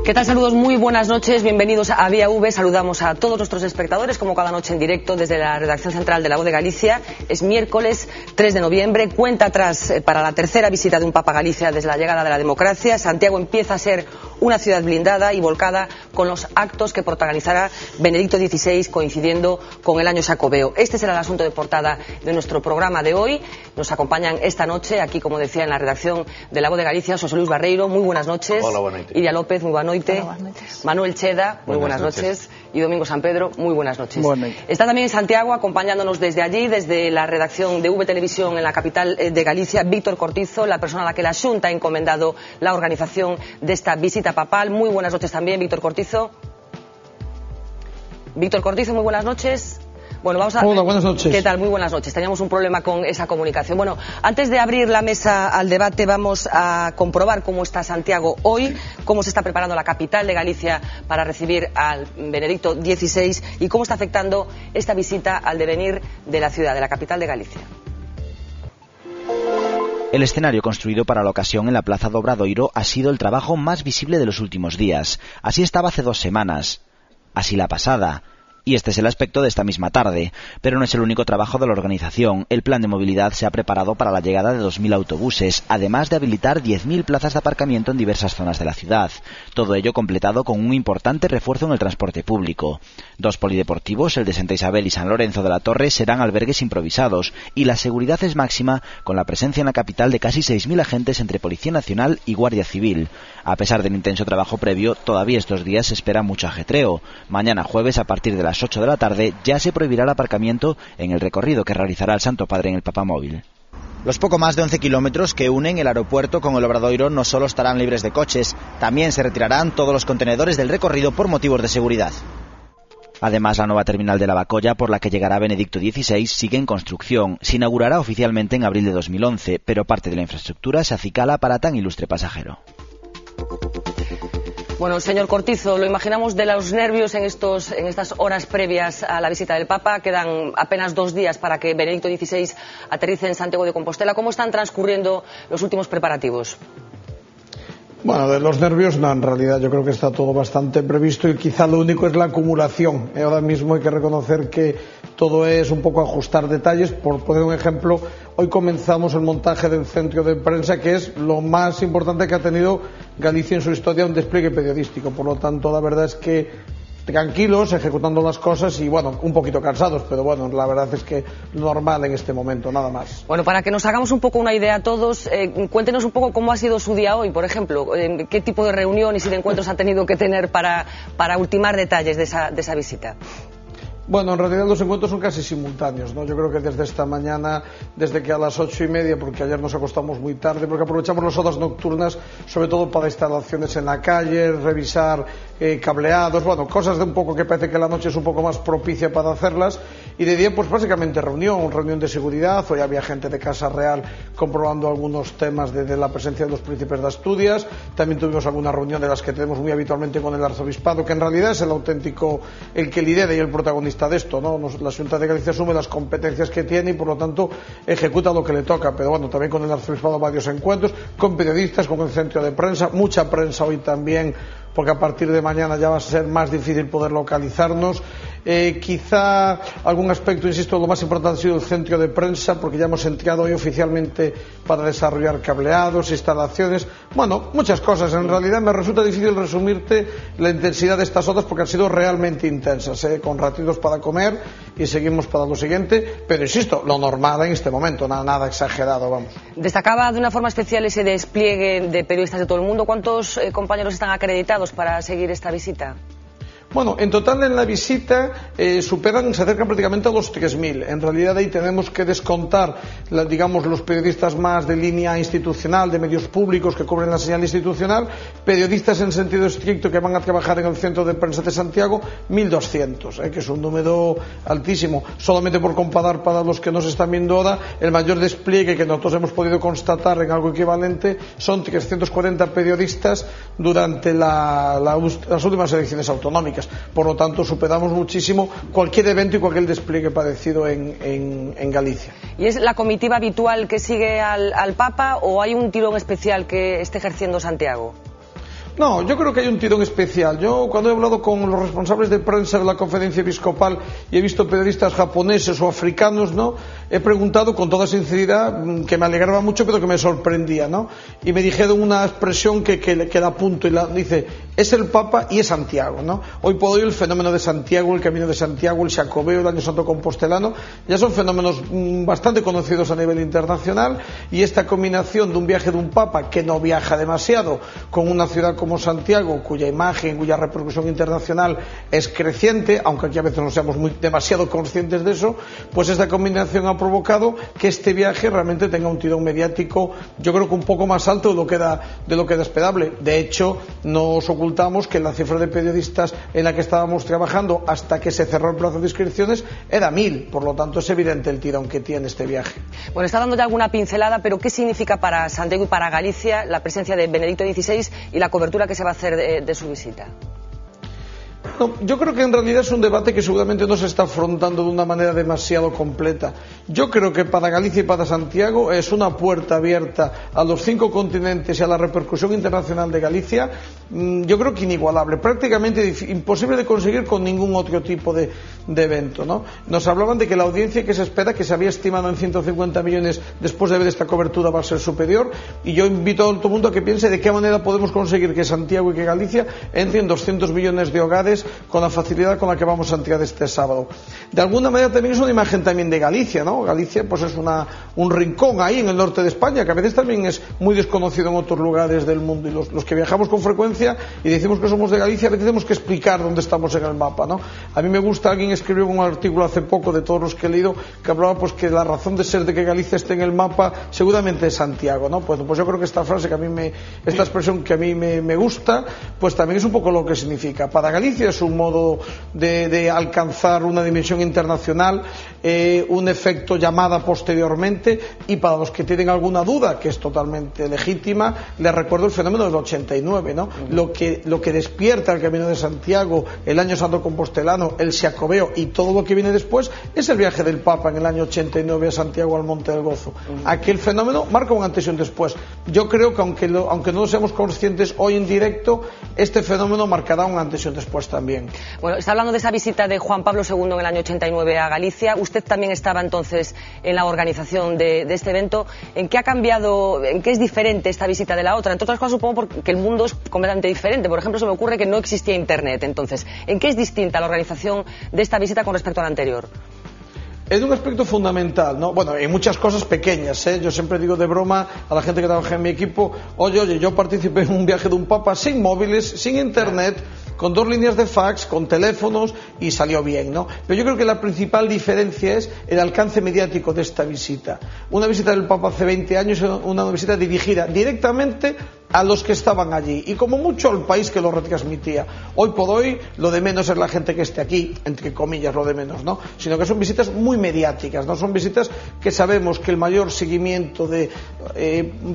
¿Qué tal? Saludos, muy buenas noches, bienvenidos a Vía V. Saludamos a todos nuestros espectadores, como cada noche en directo desde la redacción central de La Voz de Galicia. Es miércoles 3 de noviembre, cuenta atrás para la tercera visita de un Papa a Galicia desde la llegada de la democracia. Santiago empieza a ser una ciudad blindada y volcada con los actos que protagonizará Benedicto XVI, coincidiendo con el año Xacobeo. Este será el asunto de portada de nuestro programa de hoy. Nos acompañan esta noche, aquí como decía en la redacción de La Voz de Galicia, José Luis Barreiro, muy buenas noches. Hola, buenas noches. Iria López, muy buenas noches. Buenas noches. Manuel Cheda, muy buenas noches. Y Domingo San Pedro, muy buenas noches. Buenas noches. Está también en Santiago, acompañándonos desde allí, desde la redacción de V Televisión en la capital de Galicia, Víctor Cortizo, la persona a la que la Xunta ha encomendado la organización de esta visita papal. Muy buenas noches también, Víctor Cortizo. Víctor Cortizo, muy buenas noches. Bueno, vamos a... Hola, buenas noches. ¿Qué tal? Muy buenas noches. Teníamos un problema con esa comunicación. Bueno, antes de abrir la mesa al debate, vamos a comprobar cómo está Santiago hoy, cómo se está preparando la capital de Galicia para recibir al Benedicto XVI y cómo está afectando esta visita al devenir de la ciudad, de la capital de Galicia. El escenario construido para la ocasión en la Plaza do Obradoiro ha sido el trabajo más visible de los últimos días. Así estaba hace 2 semanas. Así la pasada. Y este es el aspecto de esta misma tarde. Pero no es el único trabajo de la organización. El plan de movilidad se ha preparado para la llegada de 2.000 autobuses, además de habilitar 10.000 plazas de aparcamiento en diversas zonas de la ciudad. Todo ello completado con un importante refuerzo en el transporte público. 2 polideportivos, el de Santa Isabel y San Lorenzo de la Torre, serán albergues improvisados, y la seguridad es máxima con la presencia en la capital de casi 6.000 agentes entre Policía Nacional y Guardia Civil. A pesar del intenso trabajo previo, todavía estos días se espera mucho ajetreo. Mañana jueves, a partir de las 8 de la tarde, ya se prohibirá el aparcamiento en el recorrido que realizará el Santo Padre en el Papamóvil. Los poco más de 11 kilómetros que unen el aeropuerto con el Obradoiro no solo estarán libres de coches, también se retirarán todos los contenedores del recorrido por motivos de seguridad. Además, la nueva terminal de Lavacolla, por la que llegará Benedicto XVI, sigue en construcción. Se inaugurará oficialmente en abril de 2011, pero parte de la infraestructura se acicala para tan ilustre pasajero. Bueno, señor Cortizo, lo imaginamos de los nervios en estas horas previas a la visita del Papa. Quedan apenas 2 días para que Benedicto XVI aterrice en Santiago de Compostela. ¿Cómo están transcurriendo los últimos preparativos? Bueno, de los nervios no, en realidad yo creo que está todo bastante previsto y quizá lo único es la acumulación. Ahora mismo hay que reconocer que todo es un poco ajustar detalles. Por poner un ejemplo, hoy comenzamos el montaje del centro de prensa, que es lo más importante que ha tenido Galicia en su historia, un despliegue periodístico. Por lo tanto, la verdad es que tranquilos, ejecutando las cosas y, bueno, un poquito cansados, pero bueno, la verdad es que normal en este momento, nada más. Bueno, para que nos hagamos un poco una idea a todos, cuéntenos un poco cómo ha sido su día hoy, por ejemplo, qué tipo de reuniones y de encuentros ha tenido que tener para ultimar detalles de esa visita. Bueno, en realidad los encuentros son casi simultáneos, ¿no? Yo creo que desde esta mañana, desde que a las 8:30, porque ayer nos acostamos muy tarde, porque aprovechamos las horas nocturnas, sobre todo para instalaciones en la calle, revisar cableados, bueno, cosas de un poco que parece que la noche es un poco más propicia para hacerlas, y de día pues básicamente reunión de seguridad. Hoy había gente de Casa Real comprobando algunos temas de la presencia de los príncipes de Asturias. También tuvimos alguna reunión de las que tenemos muy habitualmente con el arzobispado, que en realidad es el auténtico, el que lidera y el protagonista de esto, ¿no? La Xunta de Galicia asume las competencias que tiene y por lo tanto ejecuta lo que le toca, pero bueno, también con el arzobispado varios encuentros, con periodistas, con el centro de prensa, mucha prensa hoy también, porque a partir de mañana ya va a ser más difícil poder localizarnos. Quizá algún aspecto, insisto, lo más importante ha sido el centro de prensa, porque ya hemos entrado hoy oficialmente para desarrollar cableados, instalaciones, bueno, muchas cosas. En realidad me resulta difícil resumirte la intensidad de estas horas porque han sido realmente intensas, con ratitos para comer y seguimos para lo siguiente, pero insisto, lo normal en este momento, nada exagerado, vamos. Destacaba de una forma especial ese despliegue de periodistas de todo el mundo. ¿Cuántos compañeros están acreditados para seguir esta visita? Bueno, en total en la visita se acercan prácticamente a los 3.000. En realidad ahí tenemos que descontar, digamos, los periodistas más de línea institucional, de medios públicos que cubren la señal institucional, periodistas en sentido estricto que van a trabajar en el centro de prensa de Santiago, 1.200, que es un número altísimo. Solamente por comparar para los que nos están viendo ahora, el mayor despliegue que nosotros hemos podido constatar en algo equivalente son 340 periodistas durante las últimas elecciones autonómicas. Por lo tanto, superamos muchísimo cualquier evento y cualquier despliegue padecido en Galicia. ¿Y es la comitiva habitual que sigue al Papa o hay un tirón especial que esté ejerciendo Santiago? No, yo creo que hay un tirón especial. Yo, cuando he hablado con los responsables de prensa de la Conferencia Episcopal y he visto periodistas japoneses o africanos, ¿no?, he preguntado con toda sinceridad, que me alegraba mucho pero que me sorprendía, ¿no? Y me dijeron una expresión que la apunto y dice: es el Papa y es Santiago, ¿no? Hoy por hoy el fenómeno de Santiago, el Camino de Santiago, el Xacobeo, el Año Santo Compostelano, ya son fenómenos bastante conocidos a nivel internacional, y esta combinación de un viaje de un Papa que no viaja demasiado con una ciudad como Santiago, cuya imagen, cuya repercusión internacional es creciente, aunque aquí a veces no seamos demasiado conscientes de eso, pues esta combinación ha provocado que este viaje realmente tenga un tirón mediático, yo creo que un poco más alto de lo que era esperable. De hecho, no os ocultamos que la cifra de periodistas en la que estábamos trabajando hasta que se cerró el plazo de inscripciones era 1000, por lo tanto es evidente el tirón que tiene este viaje. Bueno, está dando ya alguna pincelada, pero ¿qué significa para Santiago y para Galicia la presencia de Benedicto XVI y la cobertura que se va a hacer de su visita? No, yo creo que en realidad es un debate que seguramente no se está afrontando de una manera demasiado completa. Yo creo que para Galicia y para Santiago es una puerta abierta a los 5 continentes y a la repercusión internacional de Galicia, yo creo que inigualable, prácticamente imposible de conseguir con ningún otro tipo de evento, ¿no? Nos hablaban de que la audiencia que se espera, que se había estimado en 150 millones después de ver esta cobertura, va a ser superior, y yo invito a todo el mundo a que piense de qué manera podemos conseguir que Santiago y que Galicia entren 200 millones de hogares con la facilidad con la que vamos a entrar este sábado. De alguna manera también es una imagen también de Galicia, ¿no? Galicia pues es un rincón ahí en el norte de España, que a veces también es muy desconocido en otros lugares del mundo, y los que viajamos con frecuencia y decimos que somos de Galicia, a veces tenemos que explicar dónde estamos en el mapa, ¿no? A mí me gusta, alguien escribió un artículo hace poco, de todos los que he leído, que hablaba pues que la razón de ser de que Galicia esté en el mapa seguramente es Santiago, ¿no? Pues yo creo que esta frase esta expresión que a mí me gusta, pues también es un poco lo que significa. Para Galicia es un modo de alcanzar una dimensión internacional, un efecto llamada posteriormente, y para los que tienen alguna duda, que es totalmente legítima, les recuerdo el fenómeno del 89, ¿no? Lo que despierta el Camino de Santiago, el Año Santo Compostelano, el Xacobeo y todo lo que viene después es el viaje del Papa en el año 89 a Santiago, al Monte del Gozo. Aquel fenómeno marca un antes y un después. Yo creo que aunque no lo seamos conscientes hoy en directo, este fenómeno marcará un antes y un después también. Bueno, está hablando de esa visita de Juan Pablo II en el año 89 a Galicia. Usted también estaba entonces en la organización de este evento. ¿En qué ha cambiado, en qué es diferente esta visita de la otra? Entre otras cosas, supongo porque el mundo es completamente diferente. Por ejemplo, se me ocurre que no existía Internet. Entonces, ¿en qué es distinta la organización de esta visita con respecto a la anterior? Es un aspecto fundamental, ¿no? Bueno, hay muchas cosas pequeñas, ¿eh? Yo siempre digo de broma a la gente que trabaja en mi equipo: oye, yo participé en un viaje de un Papa sin móviles, sin Internet, con 2 líneas de fax, con teléfonos, y salió bien, ¿no? Pero yo creo que la principal diferencia es el alcance mediático de esta visita. Una visita del Papa hace 20 años era una visita dirigida directamente a los que estaban allí, y como mucho al país que lo retransmitía. Hoy por hoy lo de menos es la gente que esté aquí, entre comillas lo de menos, ¿no? Sino que son visitas muy mediáticas, ¿no? Son visitas que sabemos que el mayor seguimiento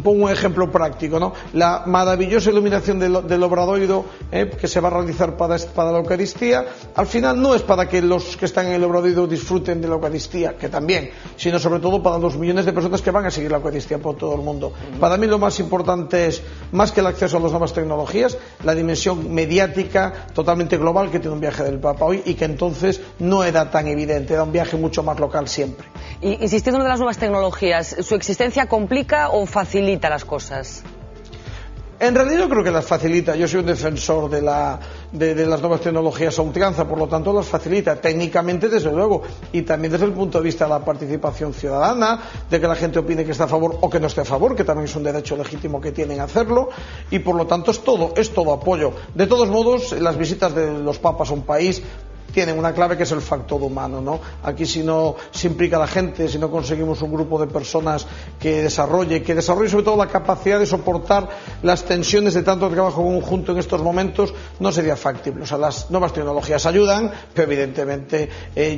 pongo un ejemplo práctico, ¿no? La maravillosa iluminación del Obradoiro, que se va a realizar para la Eucaristía, al final no es para que los que están en el Obradoiro disfruten de la Eucaristía, que también, sino sobre todo para los millones de personas que van a seguir la Eucaristía por todo el mundo. Para mí lo más importante es, más que el acceso a las nuevas tecnologías, la dimensión mediática totalmente global que tiene un viaje del Papa hoy, y que entonces no era tan evidente, era un viaje mucho más local siempre. Y insistiendo en las nuevas tecnologías, ¿su existencia complica o facilita las cosas? En realidad yo creo que las facilita. Yo soy un defensor de las nuevas tecnologías a ultranza, por lo tanto las facilita técnicamente, desde luego, y también desde el punto de vista de la participación ciudadana, de que la gente opine que está a favor o que no esté a favor, que también es un derecho legítimo que tienen a hacerlo, y por lo tanto es todo apoyo. De todos modos, las visitas de los papas a un país tienen una clave, que es el factor humano, ¿no? Aquí, si no se implica la gente, si no conseguimos un grupo de personas que desarrolle sobre todo la capacidad de soportar las tensiones de tanto trabajo conjunto en estos momentos, no sería factible. O sea, las nuevas tecnologías ayudan, pero evidentemente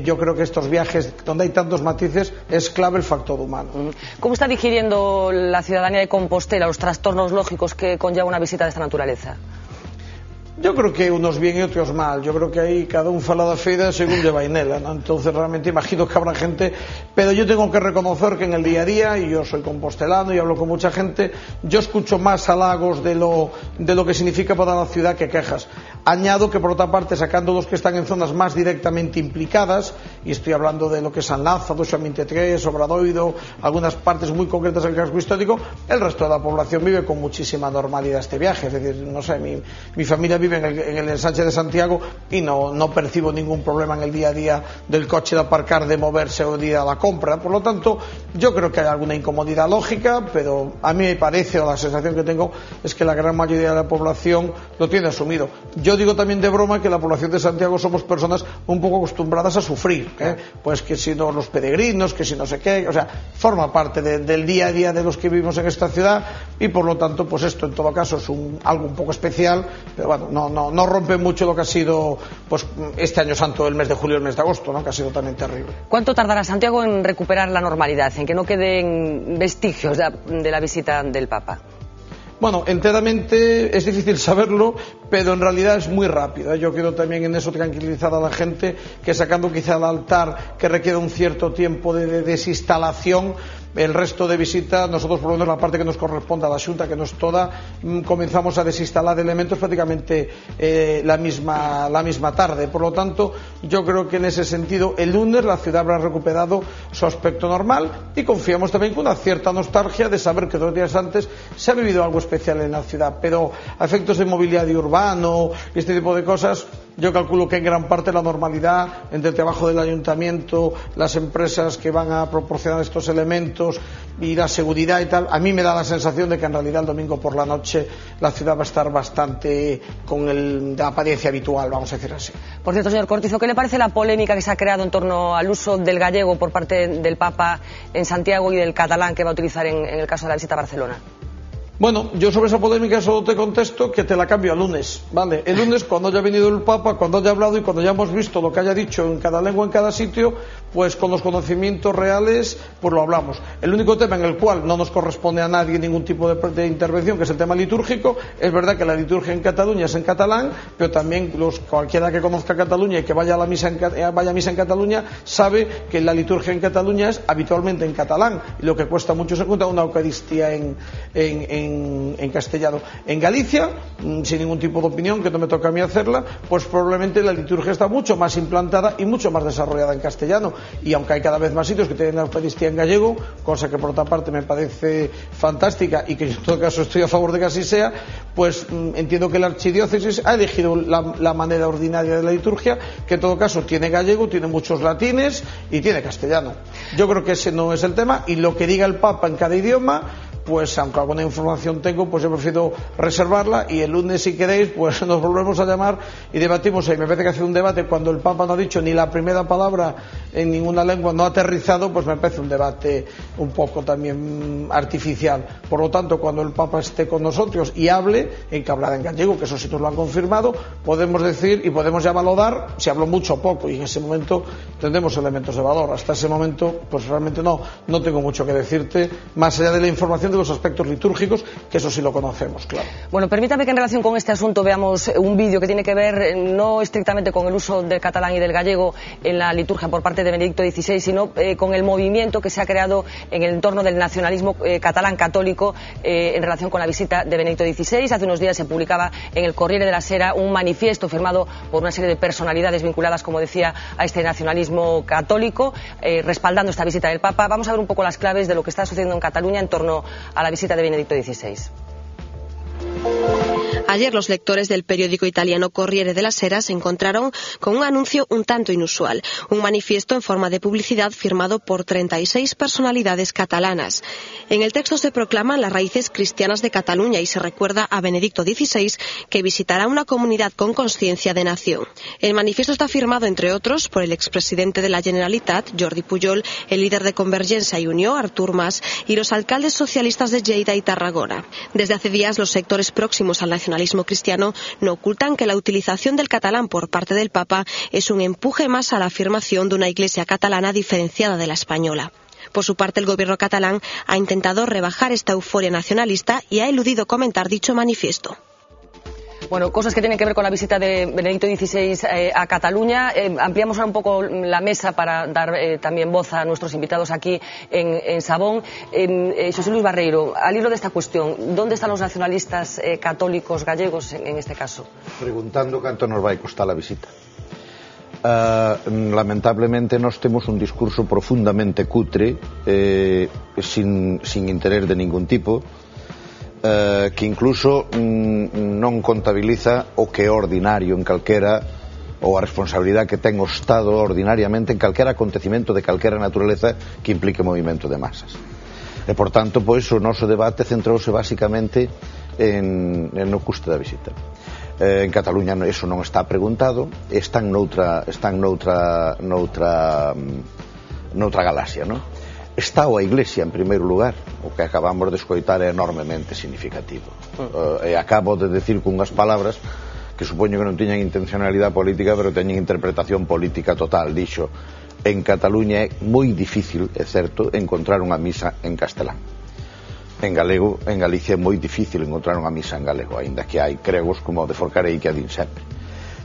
yo creo que estos viajes donde hay tantos matices es clave el factor humano. ¿Cómo está digiriendo la ciudadanía de Compostela los trastornos lógicos que conlleva una visita de esta naturaleza? Yo creo que unos bien y otros mal. Yo creo que ahí cada un fala da feira según lle vai nela, ¿no? Entonces realmente imagino que habrá gente, pero yo tengo que reconocer que en el día a día, y yo soy compostelano y hablo con mucha gente, yo escucho más halagos de lo que significa para la ciudad que quejas. Añado que por otra parte, sacando los que están en zonas más directamente implicadas, y estoy hablando de lo que es San Lázaro, San 23, Obradoiro, algunas partes muy concretas del casco histórico, el resto de la población vive con muchísima normalidad este viaje. Es decir, no sé, mi familia vive en el ensanche de Santiago y no percibo ningún problema en el día a día del coche de aparcar, de moverse o de ir a la compra. Por lo tanto, yo creo que hay alguna incomodidad lógica, pero a mí me parece, o la sensación que tengo, es que la gran mayoría de la población lo tiene asumido. Yo digo también de broma que la población de Santiago somos personas un poco acostumbradas a sufrir, pues que si no los peregrinos, que si no sé qué, o sea, forma parte del día a día de los que vivimos en esta ciudad, y por lo tanto, pues esto en todo caso es algo un poco especial, pero bueno, no rompe mucho lo que ha sido pues este año santo, el mes de julio y el mes de agosto, ¿no? Que ha sido también terrible. ¿Cuánto tardará Santiago en recuperar la normalidad, en que no queden vestigios de la visita del Papa? Bueno, enteramente es difícil saberlo, pero en realidad es muy rápido. Yo quiero también en eso tranquilizar a la gente, que sacando quizá al altar, que requiere un cierto tiempo de desinstalación, el resto de visita, nosotros por lo menos la parte que nos corresponde a la Xunta, que no es toda, comenzamos a desinstalar elementos prácticamente la misma tarde. Por lo tanto, yo creo que en ese sentido el lunes la ciudad habrá recuperado su aspecto normal, y confiamos también con una cierta nostalgia de saber que 2 días antes se ha vivido algo especial en la ciudad, pero a efectos de mobiliario urbano y este tipo de cosas, yo calculo que en gran parte la normalidad entre el trabajo del ayuntamiento, las empresas que van a proporcionar estos elementos y la seguridad y tal, a mí me da la sensación de que en realidad el domingo por la noche la ciudad va a estar bastante con la apariencia habitual, vamos a decir así. Por cierto, señor Cortizo, ¿qué le parece la polémica que se ha creado en torno al uso del gallego por parte del Papa en Santiago y del catalán que va a utilizar en el caso de la visita a Barcelona? Bueno, yo sobre esa polémica solo te contesto que te la cambio al lunes, ¿vale? El lunes, cuando haya venido el Papa, cuando haya hablado y cuando ya hemos visto lo que haya dicho en cada lengua, en cada sitio, pues con los conocimientos reales, pues lo hablamos. El único tema en el cual no nos corresponde a nadie ningún tipo de intervención, que es el tema litúrgico, es verdad que la liturgia en Cataluña es en catalán, pero también cualquiera que conozca Cataluña y que vaya a misa en Cataluña sabe que la liturgia en Cataluña es habitualmente en catalán, y lo que cuesta mucho es encontrar una Eucaristía en castellano. En Galicia, sin ningún tipo de opinión, que no me toca a mí hacerla, pues probablemente la liturgia está mucho más implantada y mucho más desarrollada en castellano, y aunque hay cada vez más sitios que tienen la Eucaristía en gallego, cosa que por otra parte me parece fantástica y que yo en todo caso estoy a favor de que así sea, pues entiendo que la archidiócesis ha elegido la manera ordinaria de la liturgia, que en todo caso tiene gallego, tiene muchos latines y tiene castellano. Yo creo que ese no es el tema, y lo que diga el Papa en cada idioma, pues aunque alguna información tengo, pues yo prefiero reservarla, y el lunes, si queréis, pues nos volvemos a llamar y debatimos ahí. Me parece que hacer un debate cuando el Papa no ha dicho ni la primera palabra en ninguna lengua, no ha aterrizado, pues me parece un debate un poco también artificial. Por lo tanto, cuando el Papa esté con nosotros y hable, en que hablará en gallego, que esos sitios lo han confirmado, podemos decir y podemos ya valorar si habló mucho o poco, y en ese momento tendremos elementos de valor. Hasta ese momento, pues realmente no tengo mucho que decirte, más allá de la información de los aspectos litúrgicos, que eso sí lo conocemos, claro. Bueno, permítame que en relación con este asunto veamos un vídeo que tiene que ver no estrictamente con el uso del catalán y del gallego en la liturgia por parte de Benedicto XVI, sino con el movimiento que se ha creado en el entorno del nacionalismo catalán católico en relación con la visita de Benedicto XVI. Hace unos días se publicaba en el Corriere della Sera un manifiesto firmado por una serie de personalidades vinculadas, como decía, a este nacionalismo católico, respaldando esta visita del Papa. Vamos a ver un poco las claves de lo que está sucediendo en Cataluña en torno a la visita de Benedicto XVI. Ayer los lectores del periódico italiano Corriere della Sera se encontraron con un anuncio un tanto inusual, un manifiesto en forma de publicidad firmado por 36 personalidades catalanas. En el texto se proclaman las raíces cristianas de Cataluña y se recuerda a Benedicto XVI, que visitará una comunidad con conciencia de nación. El manifiesto está firmado, entre otros, por el expresidente de la Generalitat, Jordi Pujol, el líder de Convergencia y Unió, Artur Mas, y los alcaldes socialistas de Lleida y Tarragona. Desde hace días, los sectores próximos al nacionalismo cristiano no ocultan que la utilización del catalán por parte del Papa es un empuje más a la afirmación de una Iglesia catalana diferenciada de la española. Por su parte, el gobierno catalán ha intentado rebajar esta euforia nacionalista y ha eludido comentar dicho manifiesto. Bueno, cosas que tienen que ver con la visita de Benedicto XVI a Cataluña. Ampliamos ahora un poco la mesa para dar también voz a nuestros invitados aquí en Sabón. José Luis Barreiro, al hilo de esta cuestión, ¿dónde están los nacionalistas católicos gallegos en este caso? Preguntando canto nos vai costar a visita. Lamentablemente nós temos un discurso profundamente cutre, sin interés de ningún tipo, que incluso non contabiliza o que é ordinario en calquera, ou a responsabilidade que ten o Estado ordinariamente en calquera acontecimento de calquera naturaleza que implique movimento de masas. E, por tanto, pois, o noso debate centrouse basicamente no custo da visita. En Cataluña eso non está preguntado, están noutra galaxia, non? Está a Iglesia en primeiro lugar, o que acabamos de escoitar é enormemente significativo. E acabo de decir cunhas palabras que supoño que non tiñan intencionalidade política, pero teñen interpretación política total. Dixo, en Cataluña é moi difícil, é certo, encontrar unha misa en castelán. En galego, en Galicia é moi difícil encontrar unha misa en galego, aínda que hai cregos como o de Forcarei que a din sempre.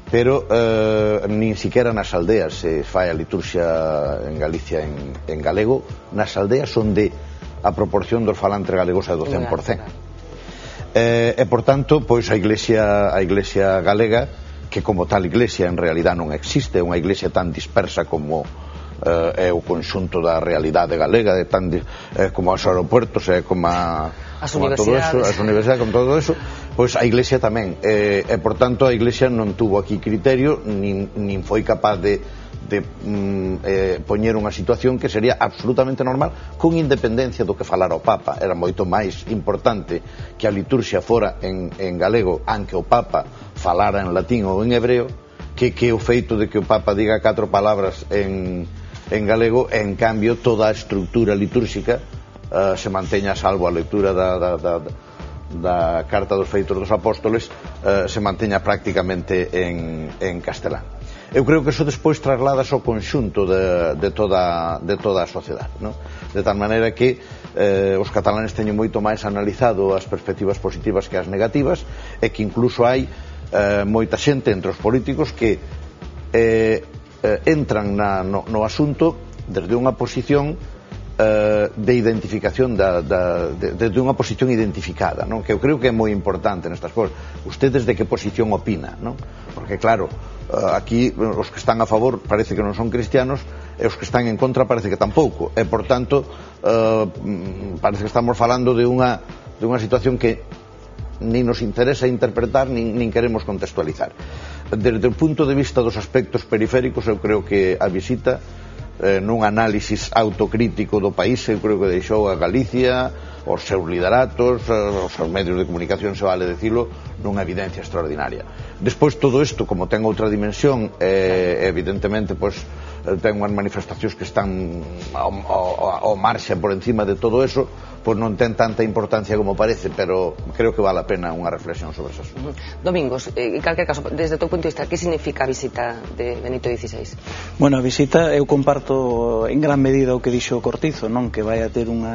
Pero nin siquiera nas aldeas se fai a liturxia en Galicia en galego. Nas aldeas onde a proporción dos falantes galegos é do 100%. E, por tanto, pois a Iglesia galega, que como tal Iglesia en realidad non existe, é unha Iglesia tan dispersa como é o conxunto da realidade galega, como os aeropuertos, como as universidades, como todo eso, pois a Iglesia tamén, e por tanto a Iglesia non tuvo aquí criterio, nin foi capaz de poñer unha situación que sería absolutamente normal, con independencia do que falara o Papa. Era moito máis importante que a liturxia fora en galego, aunque o Papa falara en latín ou en hebreo, que o feito de que o Papa diga 4 palabras en galego, e en cambio toda a estructura litúrxica se manteña, salvo a lectura da Carta dos Feitos dos Apóstoles, se manteña prácticamente en castelán. Eu creo que eso despois trasladas ao conxunto de toda a sociedade, non? De tal maneira que os catalanes teñen moito máis analizado as perspectivas positivas que as negativas, e que incluso hai moita xente entre os políticos que entran no asunto desde unha posición de identificación desde unha posición identificada, non? Que eu creo que é moi importante nestas cosas. Usted desde que posición opina, non? Porque claro, aquí os que están a favor parece que non son cristianos, e os que están en contra parece que tampouco, e por tanto parece que estamos falando de unha situación que nin nos interesa interpretar nin queremos contextualizar. Desde o punto de vista dos aspectos periféricos, eu creo que a visita, nun análisis autocrítico do país, eu creo que deixou a Galicia, os seus lideratos, os seus medios de comunicación, se vale decirlo, nunha evidencia extraordinaria. Despois todo isto, como ten outra dimensión, evidentemente, pois ten unhas manifestacións que están ao marxe por encima de todo eso, pois non ten tanta importancia como parece, pero creo que vale a pena unha reflexión sobre eso. Domingos, en calquer caso, desde o teu punto de vista, que significa a visita de Benito XVI? Bueno, a visita, eu comparto en gran medida o que dixo Cortizo, non? Que vai a ter un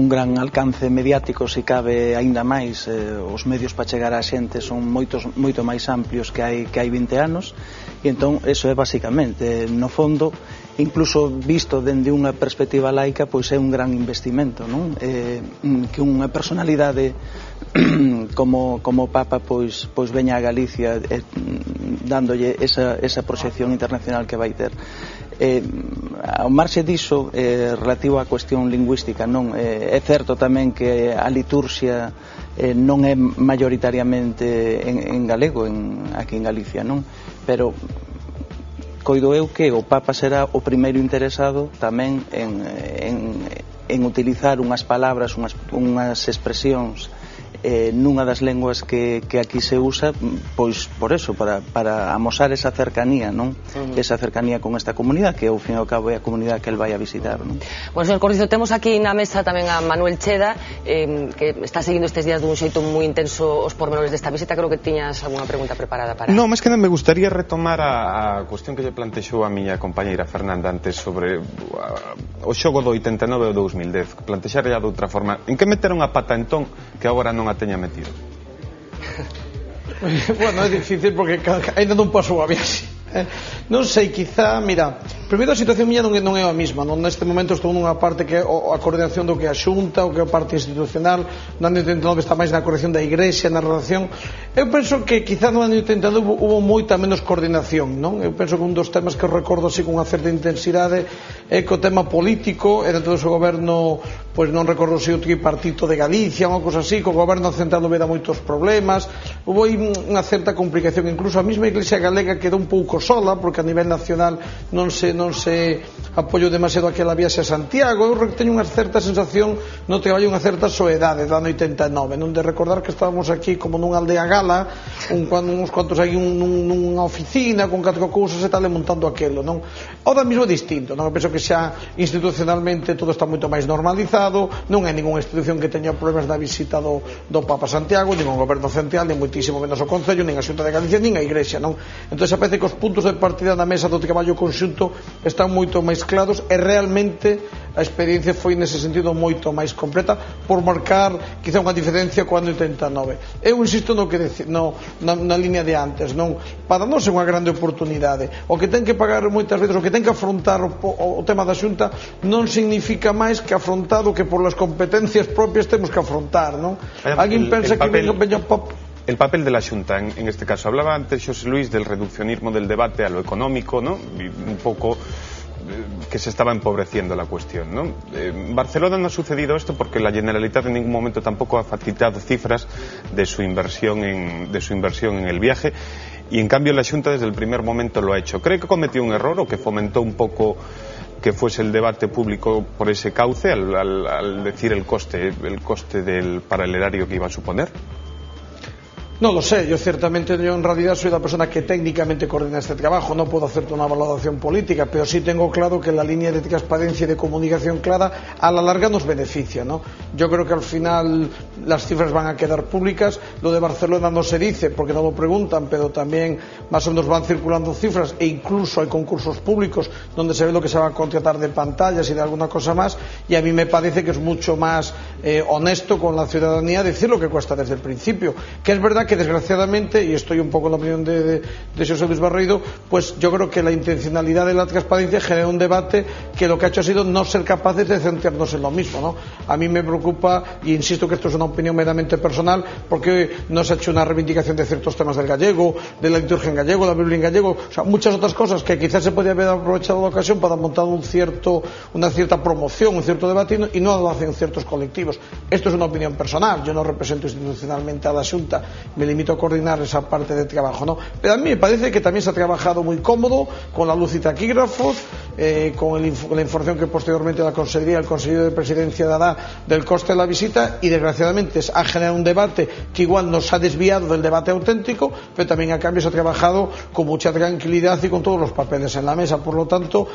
gran alcance mediático, se cabe aínda máis. Os medios para chegar á xente son moito máis amplios que hai 20 anos, e entón, eso é basicamente, no fondo, incluso visto dende unha perspectiva laica, pois é un gran investimento, non? Que unha personalidade como Papa pois veña a Galicia dándolle esa proxección internacional que vai ter. Ao marxe diso, relativo á cuestión lingüística, non? É certo tamén que a liturxia non é maioritariamente en galego aquí en Galicia, non? Pero coido eu que o Papa será o primeiro interesado tamén en utilizar unhas palabras, unhas expresións nunha das lenguas que aquí se usa, pois por eso, para amosar esa cercanía, non? Esa cercanía con esta comunidade, que ao fin e ao cabo é a comunidade que el vai a visitar, non? Bueno, señor Cortizo, temos aquí na mesa tamén a Manuel Cheda, que está seguindo estes días dun xeito moi intenso os pormenores desta visita. Creo que tiñas algunha pregunta preparada para... Non, máis que non, me gustaría retomar a cuestión que lle plantexou a miña compañeira Fernanda antes sobre o xogo do 89 e do 2010, que plantexarlle de outra forma. En que meteron a pata entón que agora non a teña metido? Bueno, é difícil porque ainda non pasou a viaxe. Non sei, quizá, mira, primeiro a situación miña non é a mesma, non? Neste momento estou nunha parte que é a coordinación do que é a Xunta, o que é a parte institucional. No ano 89 está máis na coordinación da Igrexa, na relación. Eu penso que quizá no ano 89 hubo moita menos coordinación, non? Eu penso que un dos temas que recordo así con unha certa intensidade é que o tema político, e dentro do seu goberno, pois non recordo se o tripartito de Galicia ou cosa así, que o goberno central houve moitos problemas, hubo aí unha certa complicación, incluso a mesma Iglesia galega quedou un pouco sola, porque a nivel nacional non se apoiou demasiado aquela viaxe a Santiago. Eu teño unha certa sensación no traballo, unha certa soedade do ano 89, non de recordar que estábamos aquí como nunha aldea gala, uns cuantos aí nunha oficina con 4 cousas e tal, e montando aquelo, non? Ahora mesmo é distinto, non? Eu penso que xa institucionalmente todo está moito máis normalizado, non hai ninguna institución que teña problemas da visita do Papa Santiago, nin o goberno central, nin moitísimo menos o Concello, nin a Xunta de Galicia, nin a Igrexa, non? Entón xa parece que os puntos de partida na mesa do traballo conxunto están moito máis claros, e realmente a experiencia foi nese sentido moito máis completa, por marcar quizá unha diferencia co ano 89. Eu insisto no que na línea de antes, non? Para nós é unha grande oportunidade. O que ten que pagar moitas veces, o que ten que afrontar o tema da Xunta non significa máis que afrontar o que por las competencias propias temos que afrontar, non? Alguén pensa que el papel de la Xunta en este caso. Hablaba antes Xosé Luis del reduccionismo del debate a lo económico, ¿no? Y un poco que se estaba empobreciendo la cuestión, ¿no? En Barcelona no ha sucedido esto porque la Generalitat en ningún momento tampoco ha facilitado cifras de su inversión en el viaje, y en cambio la Xunta desde el primer momento lo ha hecho. ¿Cree que cometió un error o que fomentó un poco que fuese el debate público por ese cauce al decir el coste para el erario que iba a suponer? No lo sé, yo ciertamente, yo en realidad soy la persona que técnicamente coordina este trabajo, no puedo hacerte una valoración política, pero sí tengo claro que la línea de transparencia y de comunicación clara a la larga nos beneficia, ¿no? Yo creo que al final las cifras van a quedar públicas. Lo de Barcelona no se dice porque no lo preguntan, pero también más o menos van circulando cifras, e incluso hay concursos públicos donde se ve lo que se va a contratar de pantallas y de alguna cosa más, y a mí me parece que es mucho más honesto con la ciudadanía decir lo que cuesta desde el principio, que es verdad que desgraciadamente, y estoy un poco en la opinión de José Luis Barreiro, pues yo creo que la intencionalidad de la transparencia genera un debate que lo que ha hecho ha sido no ser capaces de centrarnos en lo mismo, ¿no? A mí me preocupa, y insisto que esto es una opinión meramente personal, porque no se ha hecho una reivindicación de ciertos temas del gallego, de la liturgia en gallego, la Biblia en gallego, o sea, muchas otras cosas que quizás se podría haber aprovechado la ocasión para montar una cierta promoción, un cierto debate, y no lo hacen ciertos colectivos. Esto es una opinión personal, yo no represento institucionalmente a la Xunta, me limito a coordinar esa parte de trabajo, ¿no? Pero a mí me parece que también se ha trabajado muy cómodo, con la luz y taquígrafos, con la información que posteriormente la Consejería, el Consejo de Presidencia dará del coste de la visita, y desgraciadamente ha generado un debate que igual nos ha desviado del debate auténtico, pero también a cambio se ha trabajado con mucha tranquilidad y con todos los papeles en la mesa. Por lo tanto,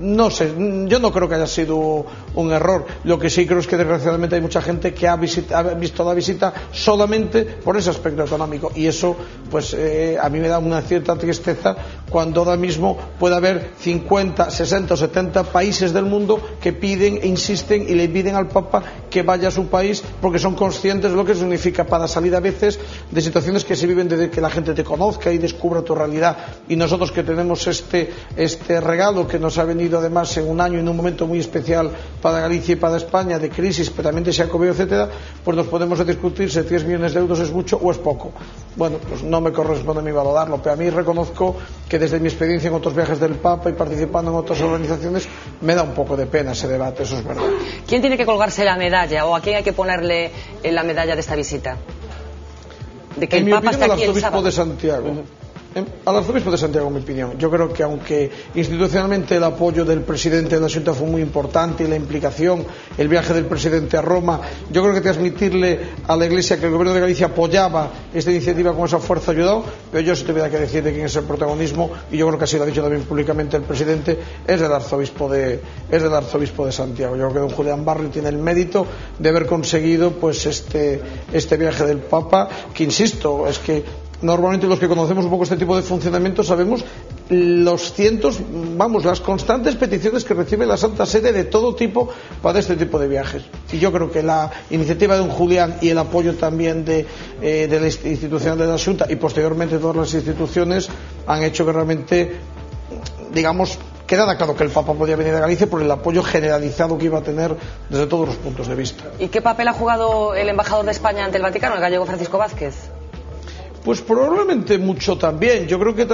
no sé, yo no creo que haya sido un error. Lo que sí creo es que desgraciadamente hay mucha gente que ha visto la visita solamente por ese aspecto económico, y eso pues a mí me da una cierta tristeza cuando ahora mismo puede haber 50, 60 o 70 países del mundo que piden e insisten y le piden al Papa que vaya a su país porque son conscientes de lo que significa para salir a veces de situaciones que se viven desde que la gente te conozca y descubra tu realidad. Y nosotros que tenemos este regalo que nos ha venido además en un año, en un momento muy especial para Galicia y para España, de crisis, pero también de Xacobeo, etcétera, pues nos podemos discutir si 3 millones de euros es mucho o es poco. Bueno, pues no me corresponde a mí valorarlo, pero a mí reconozco que desde mi experiencia en otros viajes del Papa y participando en otras organizaciones me da un poco de pena ese debate, eso es verdad. ¿Quién tiene que colgarse la medalla o a quién hay que ponerle la medalla de esta visita? De que el Papa esté aquí el sábado. De Santiago. Al arzobispo de Santiago, en mi opinión. Yo creo que aunque institucionalmente el apoyo del presidente de la Xunta fue muy importante y la implicación, el viaje del presidente a Roma, yo creo que transmitirle a la Iglesia que el gobierno de Galicia apoyaba esta iniciativa con esa fuerza ayudó, pero yo si tuviera que decir de quién es el protagonismo, y yo creo que así lo ha dicho también públicamente el presidente, es del arzobispo de Santiago. Yo creo que don Julián Barrio tiene el mérito de haber conseguido pues este viaje del Papa, que insisto, es que normalmente los que conocemos un poco este tipo de funcionamiento sabemos las constantes peticiones que recibe la Santa Sede de todo tipo para este tipo de viajes. Y yo creo que la iniciativa de don Julián y el apoyo también de la institución de la Xunta y posteriormente todas las instituciones han hecho que realmente, digamos, quedara claro que el Papa podía venir a Galicia por el apoyo generalizado que iba a tener desde todos los puntos de vista. ¿Y qué papel ha jugado el embajador de España ante el Vaticano, el gallego Francisco Vázquez? Pues probablemente mucho también. Yo creo que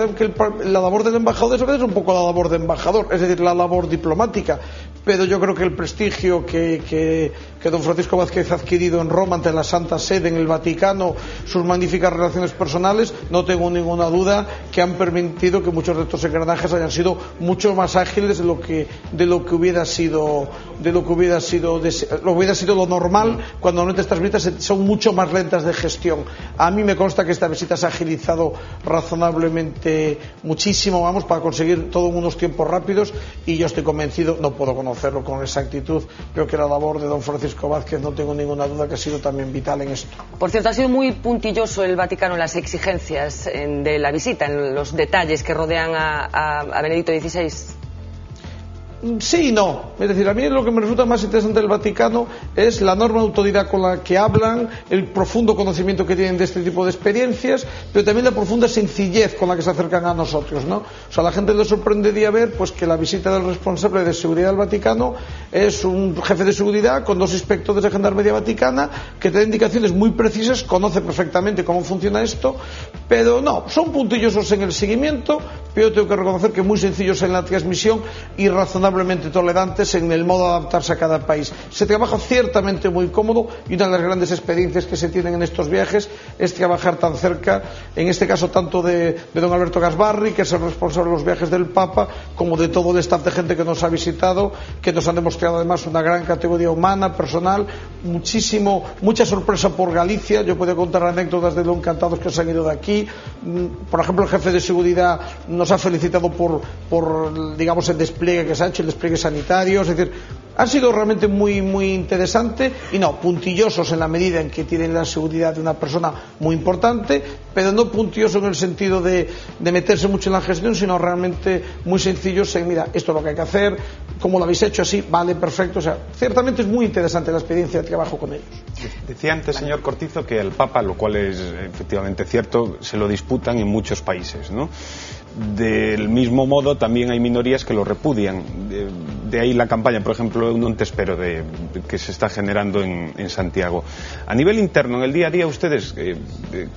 la labor del embajador es un poco la labor de embajador, es decir, la labor diplomática. Pero yo creo que el prestigio que don Francisco Vázquez ha adquirido en Roma ante la Santa Sede, en el Vaticano, sus magníficas relaciones personales, no tengo ninguna duda que han permitido que muchos de estos engranajes hayan sido mucho más ágiles de lo que hubiera sido lo normal, cuando normalmente estas visitas son mucho más lentas de gestión. A mí me consta que esta visita se ha agilizado razonablemente muchísimo, para conseguir todo en unos tiempos rápidos, y yo estoy convencido, no puedo conocerlo con exactitud, creo que la labor de don Francisco Vázquez, no tengo ninguna duda que ha sido también vital en esto. Por cierto, ha sido muy puntilloso el Vaticano en las exigencias de la visita, en los detalles que rodean a Benedicto XVI. Sí y no. Es decir, a mí lo que me resulta más interesante del Vaticano es la enorme autoridad con la que hablan, el profundo conocimiento que tienen de este tipo de experiencias, pero también la profunda sencillez con la que se acercan a nosotros, ¿no? O sea, a la gente le sorprendería ver pues que la visita del responsable de seguridad del Vaticano es un jefe de seguridad con 2 inspectores de Gendarmería Vaticana que te da indicaciones muy precisas, conoce perfectamente cómo funciona esto, pero no, son puntillosos en el seguimiento, pero yo tengo que reconocer que muy sencillos en la transmisión y razonablemente tolerantes en el modo de adaptarse a cada país. Se trabaja ciertamente muy cómodo, y una de las grandes experiencias que se tienen en estos viajes es trabajar tan cerca, en este caso tanto de don Alberto Gasbarri, que es el responsable de los viajes del Papa, como de todo el staff de gente que nos ha visitado, que nos han demostrado además una gran categoría humana, personal, mucha sorpresa por Galicia. Yo puedo contar anécdotas de lo encantados que se han ido de aquí. Por ejemplo, el jefe de seguridad nos ha felicitado por digamos, el despliegue que se ha hecho, el despliegue sanitario, es decir, ha sido realmente muy interesante, y no, puntillosos en la medida en que tienen la seguridad de una persona muy importante, pero no puntillosos en el sentido de meterse mucho en la gestión, sino realmente muy sencillos en, mira, esto es lo que hay que hacer, cómo lo habéis hecho, así, vale, perfecto. O sea, ciertamente es muy interesante la experiencia de trabajo con ellos. Decía antes, señor Cortizo, que el Papa, lo cual es efectivamente cierto, se lo disputan en muchos países, ¿no? Del mismo modo también hay minorías que lo repudian, de ahí la campaña, por ejemplo, un te espero que se está generando en Santiago. A nivel interno, en el día a día, ustedes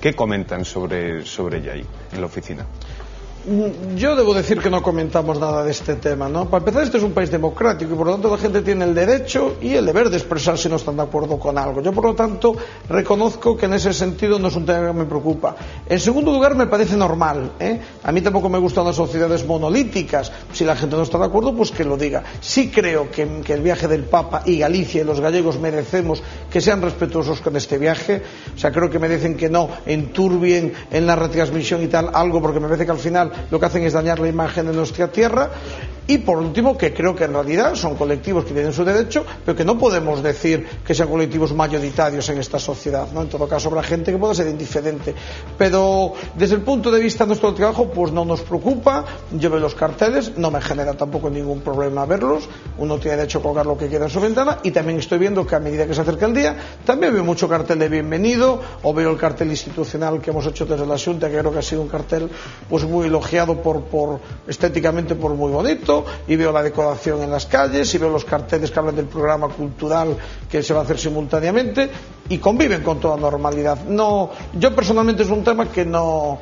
¿qué comentan sobre ella ahí en la oficina? Yo debo decir que no comentamos nada de este tema, ¿no? Para empezar, este es un país democrático y por lo tanto la gente tiene el derecho y el deber de expresar si no están de acuerdo con algo. Yo, por lo tanto, reconozco que en ese sentido no es un tema que me preocupa. En segundo lugar, me parece normal, ¿eh? A mí tampoco me gustan las sociedades monolíticas. Si la gente no está de acuerdo, pues que lo diga. Sí creo que el viaje del Papa y Galicia y los gallegos merecemos que sean respetuosos con este viaje. O sea, creo que merecen que no enturbien en la retransmisión y tal algo, porque me parece que al final lo que hacen es dañar la imagen de nuestra tierra. Y por último, que creo que en realidad son colectivos que tienen su derecho, pero que no podemos decir que sean colectivos mayoritarios en esta sociedad, ¿no? En todo caso habrá gente que pueda ser indiferente, pero desde el punto de vista de nuestro trabajo, pues no nos preocupa. Yo veo los carteles, no me genera tampoco ningún problema verlos, uno tiene derecho a colgar lo que quiera en su ventana, y también estoy viendo que a medida que se acerca el día, también veo mucho cartel de bienvenido, o veo el cartel institucional que hemos hecho desde la Xunta, que creo que ha sido un cartel pues muy elogiado estéticamente, por muy bonito, y veo la decoración en las calles y veo los carteles que hablan del programa cultural que se va a hacer simultáneamente, y conviven con toda normalidad. No, yo personalmente es un tema que no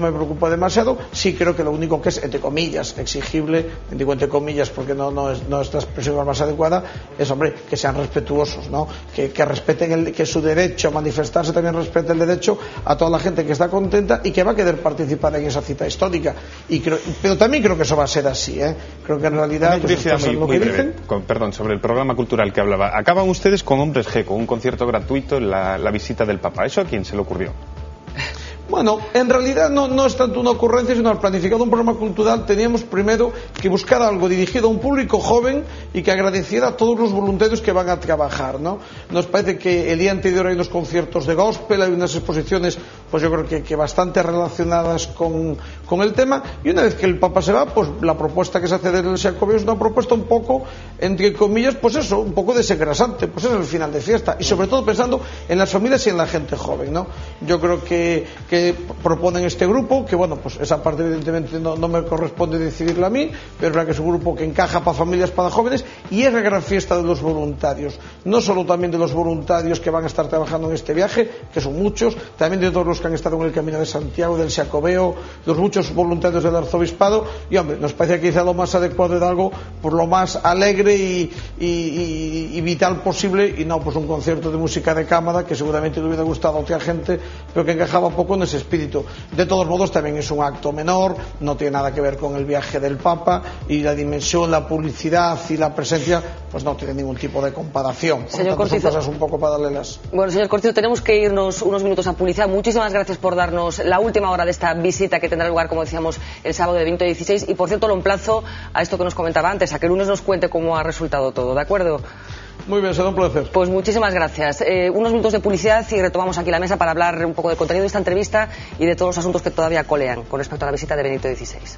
me preocupa demasiado. Sí creo que lo único que es, entre comillas, exigible, digo entre comillas porque no es la expresión más adecuada, es, hombre, que sean respetuosos, ¿no? Que respeten que su derecho a manifestarse también respete el derecho a toda la gente que está contenta y que va a querer participar en esa cita histórica. Pero también creo que eso va a ser así, ¿eh? Creo que en realidad perdón, sobre el programa cultural que hablaba. Acaban ustedes con Hombres G, con un concierto gratuito en la visita del Papa. ¿Eso a quién se le ocurrió? Bueno, en realidad no es tanto una ocurrencia, sino al planificado un programa cultural teníamos primero que buscar algo dirigido a un público joven y que agradeciera a todos los voluntarios que van a trabajar, ¿no? Nos parece que el día anterior hay unos conciertos de gospel, hay unas exposiciones pues yo creo que bastante relacionadas con el tema. Y una vez que el Papa se va, pues la propuesta que se hace del Xacobeo es una propuesta un poco, entre comillas, pues eso, un poco desengrasante, pues es el final de fiesta, y sobre todo pensando en las familias y en la gente joven, ¿no? Yo creo que proponen este grupo, que bueno, pues esa parte evidentemente no me corresponde decidirla a mí, pero es verdad que es un grupo que encaja para familias, para jóvenes, y es la gran fiesta de los voluntarios, no solo también de los voluntarios que van a estar trabajando en este viaje, que son muchos, también de todos los que han estado en el Camino de Santiago, del Xacobeo, los muchos voluntarios del Arzobispado, y hombre, nos parece quizá lo más adecuado era algo por lo más alegre y vital posible, y no pues un concierto de música de cámara que seguramente le hubiera gustado a otra gente, pero que encajaba poco en ese espíritu. De todos modos, también es un acto menor, no tiene nada que ver con el viaje del Papa, y la dimensión, la publicidad y la presencia pues no tiene ningún tipo de comparación. Por señor tanto, Cortizo, son cosas un poco paralelas. Bueno, señor Cortizo, tenemos que irnos unos minutos a publicidad. Muchísimas gracias por darnos la última hora de esta visita que tendrá lugar, como decíamos, el sábado de Benito XVI, y por cierto lo emplazo a esto que nos comentaba antes, a que el lunes nos cuente cómo ha resultado todo, ¿de acuerdo? Muy bien, será un placer. Pues muchísimas gracias. Unos minutos de publicidad y retomamos aquí la mesa para hablar un poco del contenido de esta entrevista y de todos los asuntos que todavía colean con respecto a la visita de Benito XVI.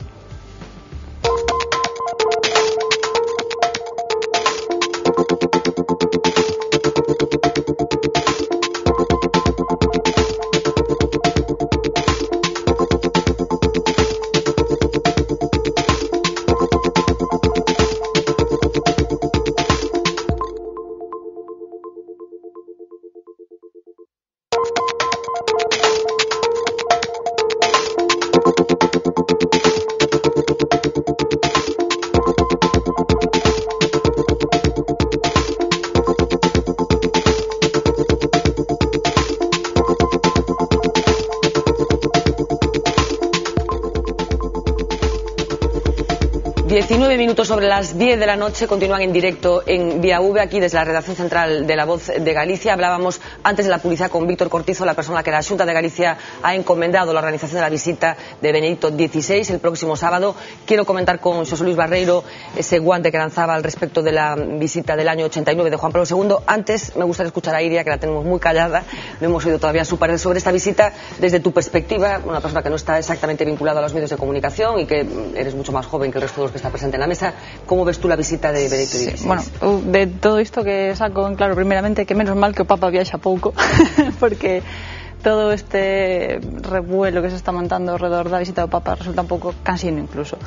Sobre las 10 de la noche continúan en directo en Vía V, aquí desde la redacción central de La Voz de Galicia. Hablábamos antes de la publicidad con Víctor Cortizo, la persona que la Xunta de Galicia ha encomendado la organización de la visita de Benedicto XVI el próximo sábado. Quiero comentar con Xosé Luis Barreiro ese guante que lanzaba al respecto de la visita del año 89 de Juan Pablo II. Antes me gustaría escuchar a Iria, que la tenemos muy callada, no hemos oído todavía su parecer sobre esta visita desde tu perspectiva, una persona que no está exactamente vinculada a los medios de comunicación y que eres mucho más joven que el resto de los que está presente en la mesa. ¿Cómo ves tú la visita de Benedicto XVI? Sí, bueno, de todo isto que saco en claro, primeramente, que menos mal que o Papa viaxa pouco, porque todo este revuelo que se está montando alrededor da visita do Papa resulta un pouco cansino incluso.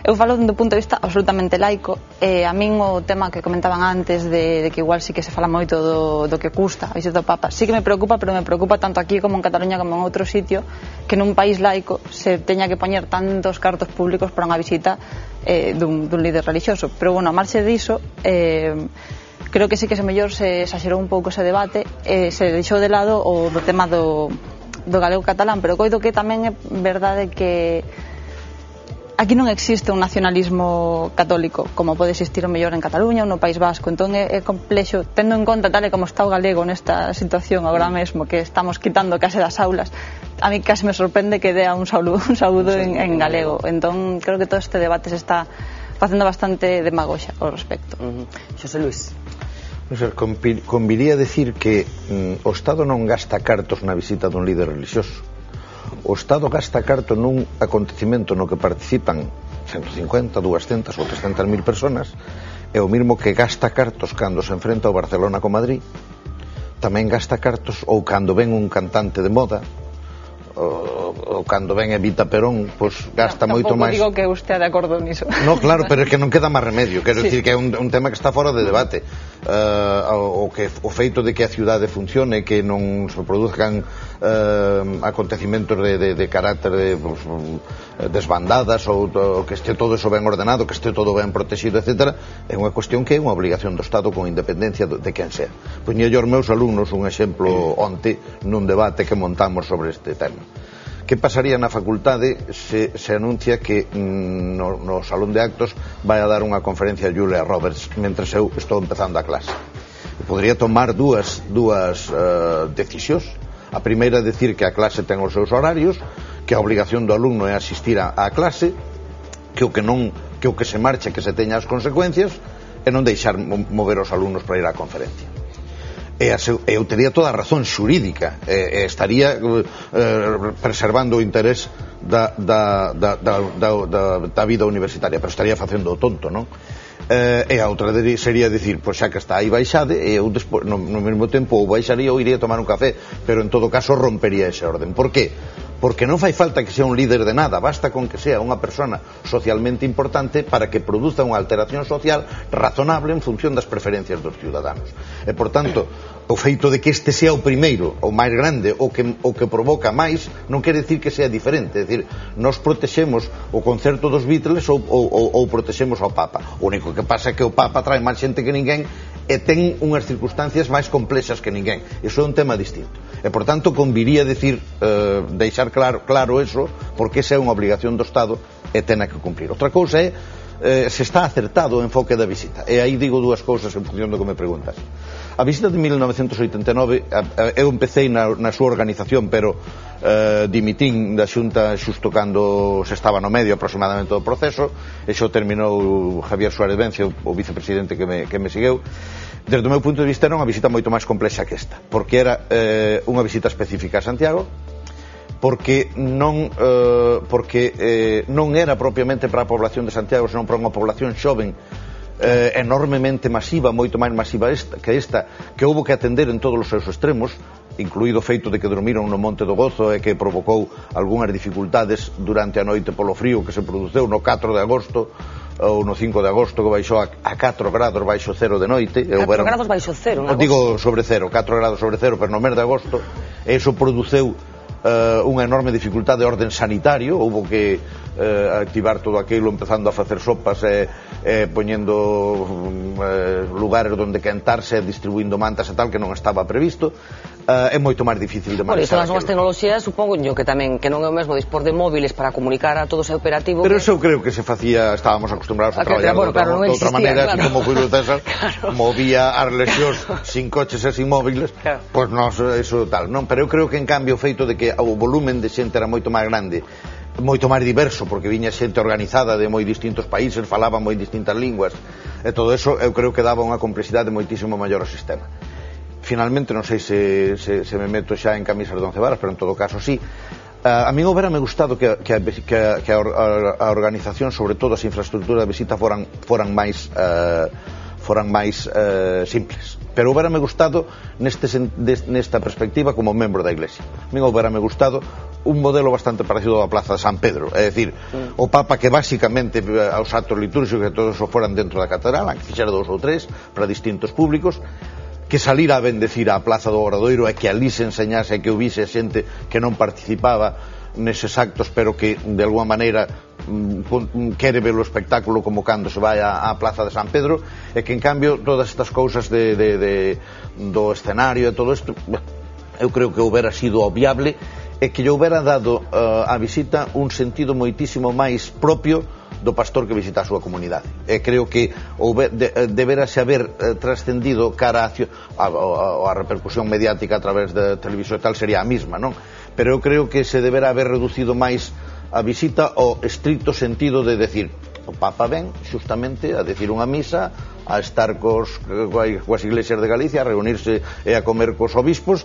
Eu falo do punto de vista absolutamente laico, a min o tema que comentaban antes de que igual sí que se fala moito do que custa a visita do Papa, sí que me preocupa, pero me preocupa tanto aquí como en Cataluña como en outro sitio, que nun país laico se teña que poñer tantos cartos públicos para unha visita dun líder religioso. Pero bueno, a marxe diso, creo que sí que mellor se exagerou un pouco ese debate, se deixou de lado o do tema do galego catalán, pero coido que tamén é verdade que aquí non existe un nacionalismo católico como pode existir o mellor en Cataluña ou no País Vasco, entón é complexo, tendo en conta tal e como está o galego nesta situación agora mesmo, que estamos quitando case das aulas, a mí case me sorprende que dea un saúdo en galego, entón creo que todo este debate se está facendo bastante demagoxa ao respecto. Xosé Luis. Conviría decir que o Estado non gasta cartos na visita dun líder religioso. O Estado gasta carto nun acontecimento no que participan 150, 200 ou 300.000 personas, é o mesmo que gasta cartos cando se enfrenta o Barcelona co Madrid, tamén gasta cartos ou cando ven un cantante de moda, ou cando ven Evita Perón, pois gasta moito máis. Tampouco digo que usted de acordo niso. No, claro, pero é que non queda máis remedio, quero dicir que é un tema que está fora de debate. O feito de que a ciudade funcione, que non se produzcan acontecimentos de carácter de desbandadas, ou que este todo eso ben ordenado, que este todo ben protegido, etc., é unha cuestión que é unha obligación do Estado con independencia de quen sea. Poñía aos meus alumnos un exemplo onte nun debate que montamos sobre este tema. Que pasaría na facultade se anuncia que no salón de actos vai a dar unha conferencia a Julia Roberts mentre eu estou empezando a clase? Podría tomar dúas decisións. A primeira é decir que a clase ten os seus horarios, que a obligación do alumno é asistir á clase, que o que se marche que se teña as consecuencias, e non deixar mover os alumnos para ir á conferencia. eu tería toda a razón xurídica, estaría preservando o interés da vida universitaria, pero estaría facendo o tonto, non? E a outra sería dicir, pois xa que está aí baixade, e eu despois, no mesmo tempo ou baixaría ou iría tomar un café, pero en todo caso rompería ese orden. Por qué? Porque non fai falta que sea un líder de nada, basta con que sea unha persona socialmente importante para que produza unha alteración social razonable en función das preferencias dos ciudadanos. E, por tanto, o feito de que este sea o primeiro, o máis grande, o que provoca máis, non quere decir que sea diferente. É dicir, nós protexemos o concerto dos Beatles ou protexemos ao Papa. O único que pasa é que o Papa trae máis xente que ninguén e ten unhas circunstancias máis complexas que ninguén. Iso é un tema distinto. E, por tanto, conviría decir, deixar claro eso, porque esa é unha obligación do Estado e ten que cumplir. Outra cousa é se está acertado o enfoque da visita. E aí digo dúas cousas en función do que me preguntas. A visita de 1989, eu empecé na súa organización, pero dimitín da Xunta xusto cando se estaba no medio aproximadamente do proceso, e xo terminou Javier Suárez Vencio, o vicepresidente que me segueu. Desde o meu punto de vista era unha visita moito máis complexa que esta, porque era unha visita específica a Santiago, porque non era propiamente para a población de Santiago, senón para unha población xoven enormemente masiva, moito máis masiva que esta, que houbo que atender en todos os seus extremos, incluído o feito de que dormiron no Monte do Gozo e que provocou algunhas dificultades durante a noite polo frío que se produceu no 4 de agosto ou no 5 de agosto, que baixou a 4 grados baixo cero de noite. 4 grados baixo cero, en agosto? Digo sobre cero, 4 grados sobre cero, pero no mes de agosto, e iso produceu unha enorme dificultade de orden sanitario. Houbo que activar todo aquilo, empezando a facer sopas poñendo lugares onde quentarse, distribuindo mantas e tal, que non estaba previsto. É moito máis difícil de manejar. Por iso as novas tecnoloxías, supongo yo que tamén que non é o mesmo dispor de móviles para comunicar a todo o seu operativo. Pero eso eu creo que se facía, estábamos acostumbrados a traballar de outra maneira, así como Julio César movía as lexións sin coches e sin móviles, pois nós eso tal, non? Pero eu creo que en cambio o feito de que o volumen de xente era moito máis grande, moito máis diverso, porque viña xente organizada de moi distintos países, falaban moi distintas linguas, e todo eso eu creo que daba unha complexidade moitísimo maior ao sistema. Finalmente, non sei se me meto xa en camisas de 11 varas, pero en todo caso sí. A mí hubiera me gustado que a organización, sobre todo as infraestructuras de visita, foran máis simples. Pero hubiera me gustado nesta perspectiva como membro da Iglesia. A mí hubiera me gustado un modelo bastante parecido á Plaza de San Pedro, é dicir, o Papa que basicamente aos actos litúrgicos que todos foran dentro da catedral, que fixera 2 ou 3 para distintos públicos, que salira a bendecir a Plaza do Obradoiro e que ali se enseñase e que houvise xente que non participaba neses actos, pero que de alguma maneira quere ver o espectáculo como cando se vai á Plaza de San Pedro, e que en cambio todas estas cousas do escenario e todo isto, eu creo que houbera sido obviable e que lle houbera dado a visita un sentido moitísimo máis propio do pastor que visita a súa comunidade. E creo que deberase haber trascendido cara a repercusión mediática a través da televisión e tal, sería a mesma, non? Pero eu creo que se debera haber reducido máis a visita ao estricto sentido de decir, o Papa ven xustamente a decir unha misa, a estar coas iglesias de Galicia, a reunirse e a comer cos obispos,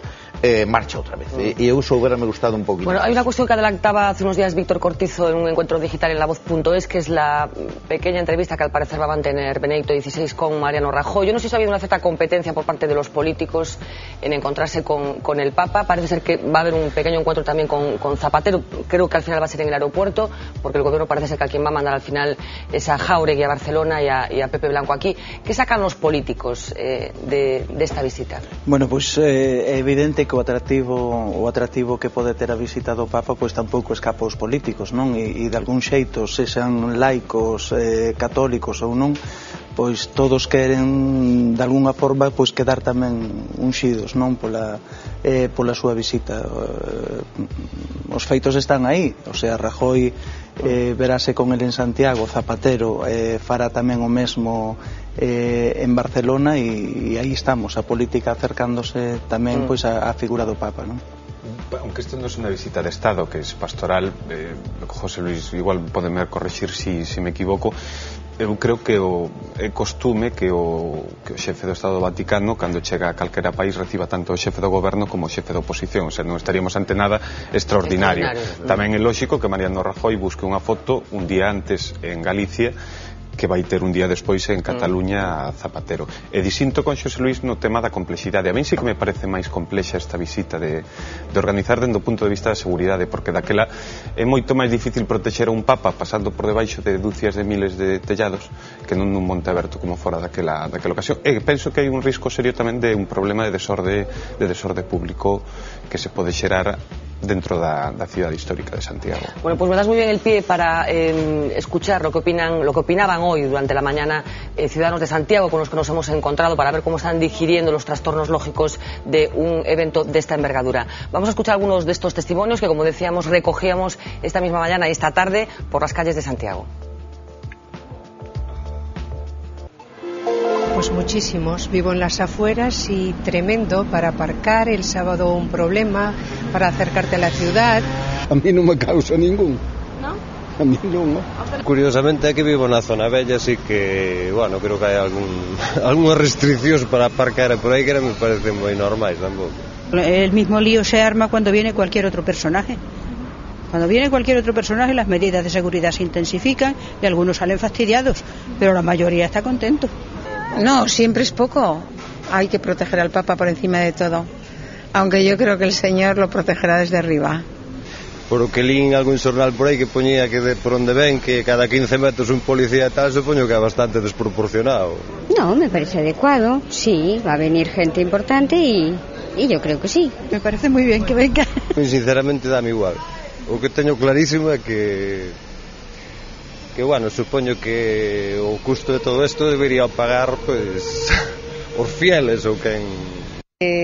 marcha outra vez. E eu hubiera me gustado un poquito. Bueno, hay una cuestión que adelantaba hace unos días Víctor Cortizo en un encuentro digital en LaVoz.es, que es la pequeña entrevista que al parecer va a mantener Benedicto XVI con Mariano Rajoy. Yo no sé si ha habido una cierta competencia por parte de los políticos en encontrarse con el Papa. Parece ser que va a haber un pequeño encuentro también con Zapatero. Creo que al final va a ser en el aeropuerto, porque el gobierno parece ser que a quien va a mandar al final es a Jáuregui, a Barcelona y a Pepe Blanco aquí. ¿Qué sacan los políticos de esta visita? Bueno, pues é evidente que o atractivo que pode ter a visita do Papa pois tampouco escapa aos políticos, non? E de algún xeito, sexan laicos, católicos ou non, pois todos queren de algunha forma pois quedar tamén unxidos, non, pola súa visita. Os feitos están aí, o sea, Rajoy verase con el en Santiago, Zapatero fará tamén o mesmo en Barcelona, e aí estamos, a política acercándose tamén pois a figura do Papa, non? Aunque esto no es una visita de Estado, que es pastoral, José Luis, igual podeme corregir si me equivoco, eu creo que é costume que o xefe do Estado do Vaticano, cando chega a calquera país, reciba tanto o xefe do goberno como o xefe da oposición, o sea, non estaríamos ante nada extraordinario. Tamén é lógico que Mariano Rajoy busque unha foto un día antes en Galicia que vai ter un día despois en Cataluña a Zapatero. E disinto con Xosé Luis no tema da complexidade. A mí sí que me parece máis complexa esta visita de organizar dentro do punto de vista da seguridade, porque daquela é moito máis difícil protexer a un papa pasando por debaixo de dúcias de miles de tellados que non nun monte aberto como fora daquela ocasión. E penso que hai un risco serio tamén de un problema de desorde público que se pode xerar dentro da cidade histórica de Santiago. Bueno, pues me das muy bien el pie para escuchar lo que opinaban hoy durante la mañana ciudadanos de Santiago con los que nos hemos encontrado para ver cómo están digiriendo los trastornos lógicos de un evento de esta envergadura. Vamos a escuchar algunos de estos testimonios que, como decíamos, recogíamos esta misma mañana y esta tarde por las calles de Santiago. Pues muchísimos. Vivo en las afueras y tremendo para aparcar. El sábado un problema para acercarte a la ciudad. A mí no me causa ningún. ¿No? A mí non. Curiosamente é que vivo na zona bella, así que, bueno, creo que hai algunhas restriccións para aparcar por aí que non me parecen moi normais tampouco. El mismo lío se arma cuando viene cualquier otro personaje. Cuando viene cualquier otro personaje, las medidas de seguridad se intensifican y algunos salen fastidiados, pero la mayoría está contento. No, siempre es poco. Hay que proteger al Papa por encima de todo. Aunque yo creo que el Señor lo protegerá desde arriba. Por o que lín algún xornal por aí que poñía que por onde ven que cada 15 metros un policía e tal, supoño que é bastante desproporcionado. No, me parece adecuado. Sí, va a venir gente importante y yo creo que sí. Me parece muy bien que venga. Sinceramente dame igual. O que teño clarísimo é que bueno, supoño que o custo de todo isto debería pagar pues os fieles ou quen.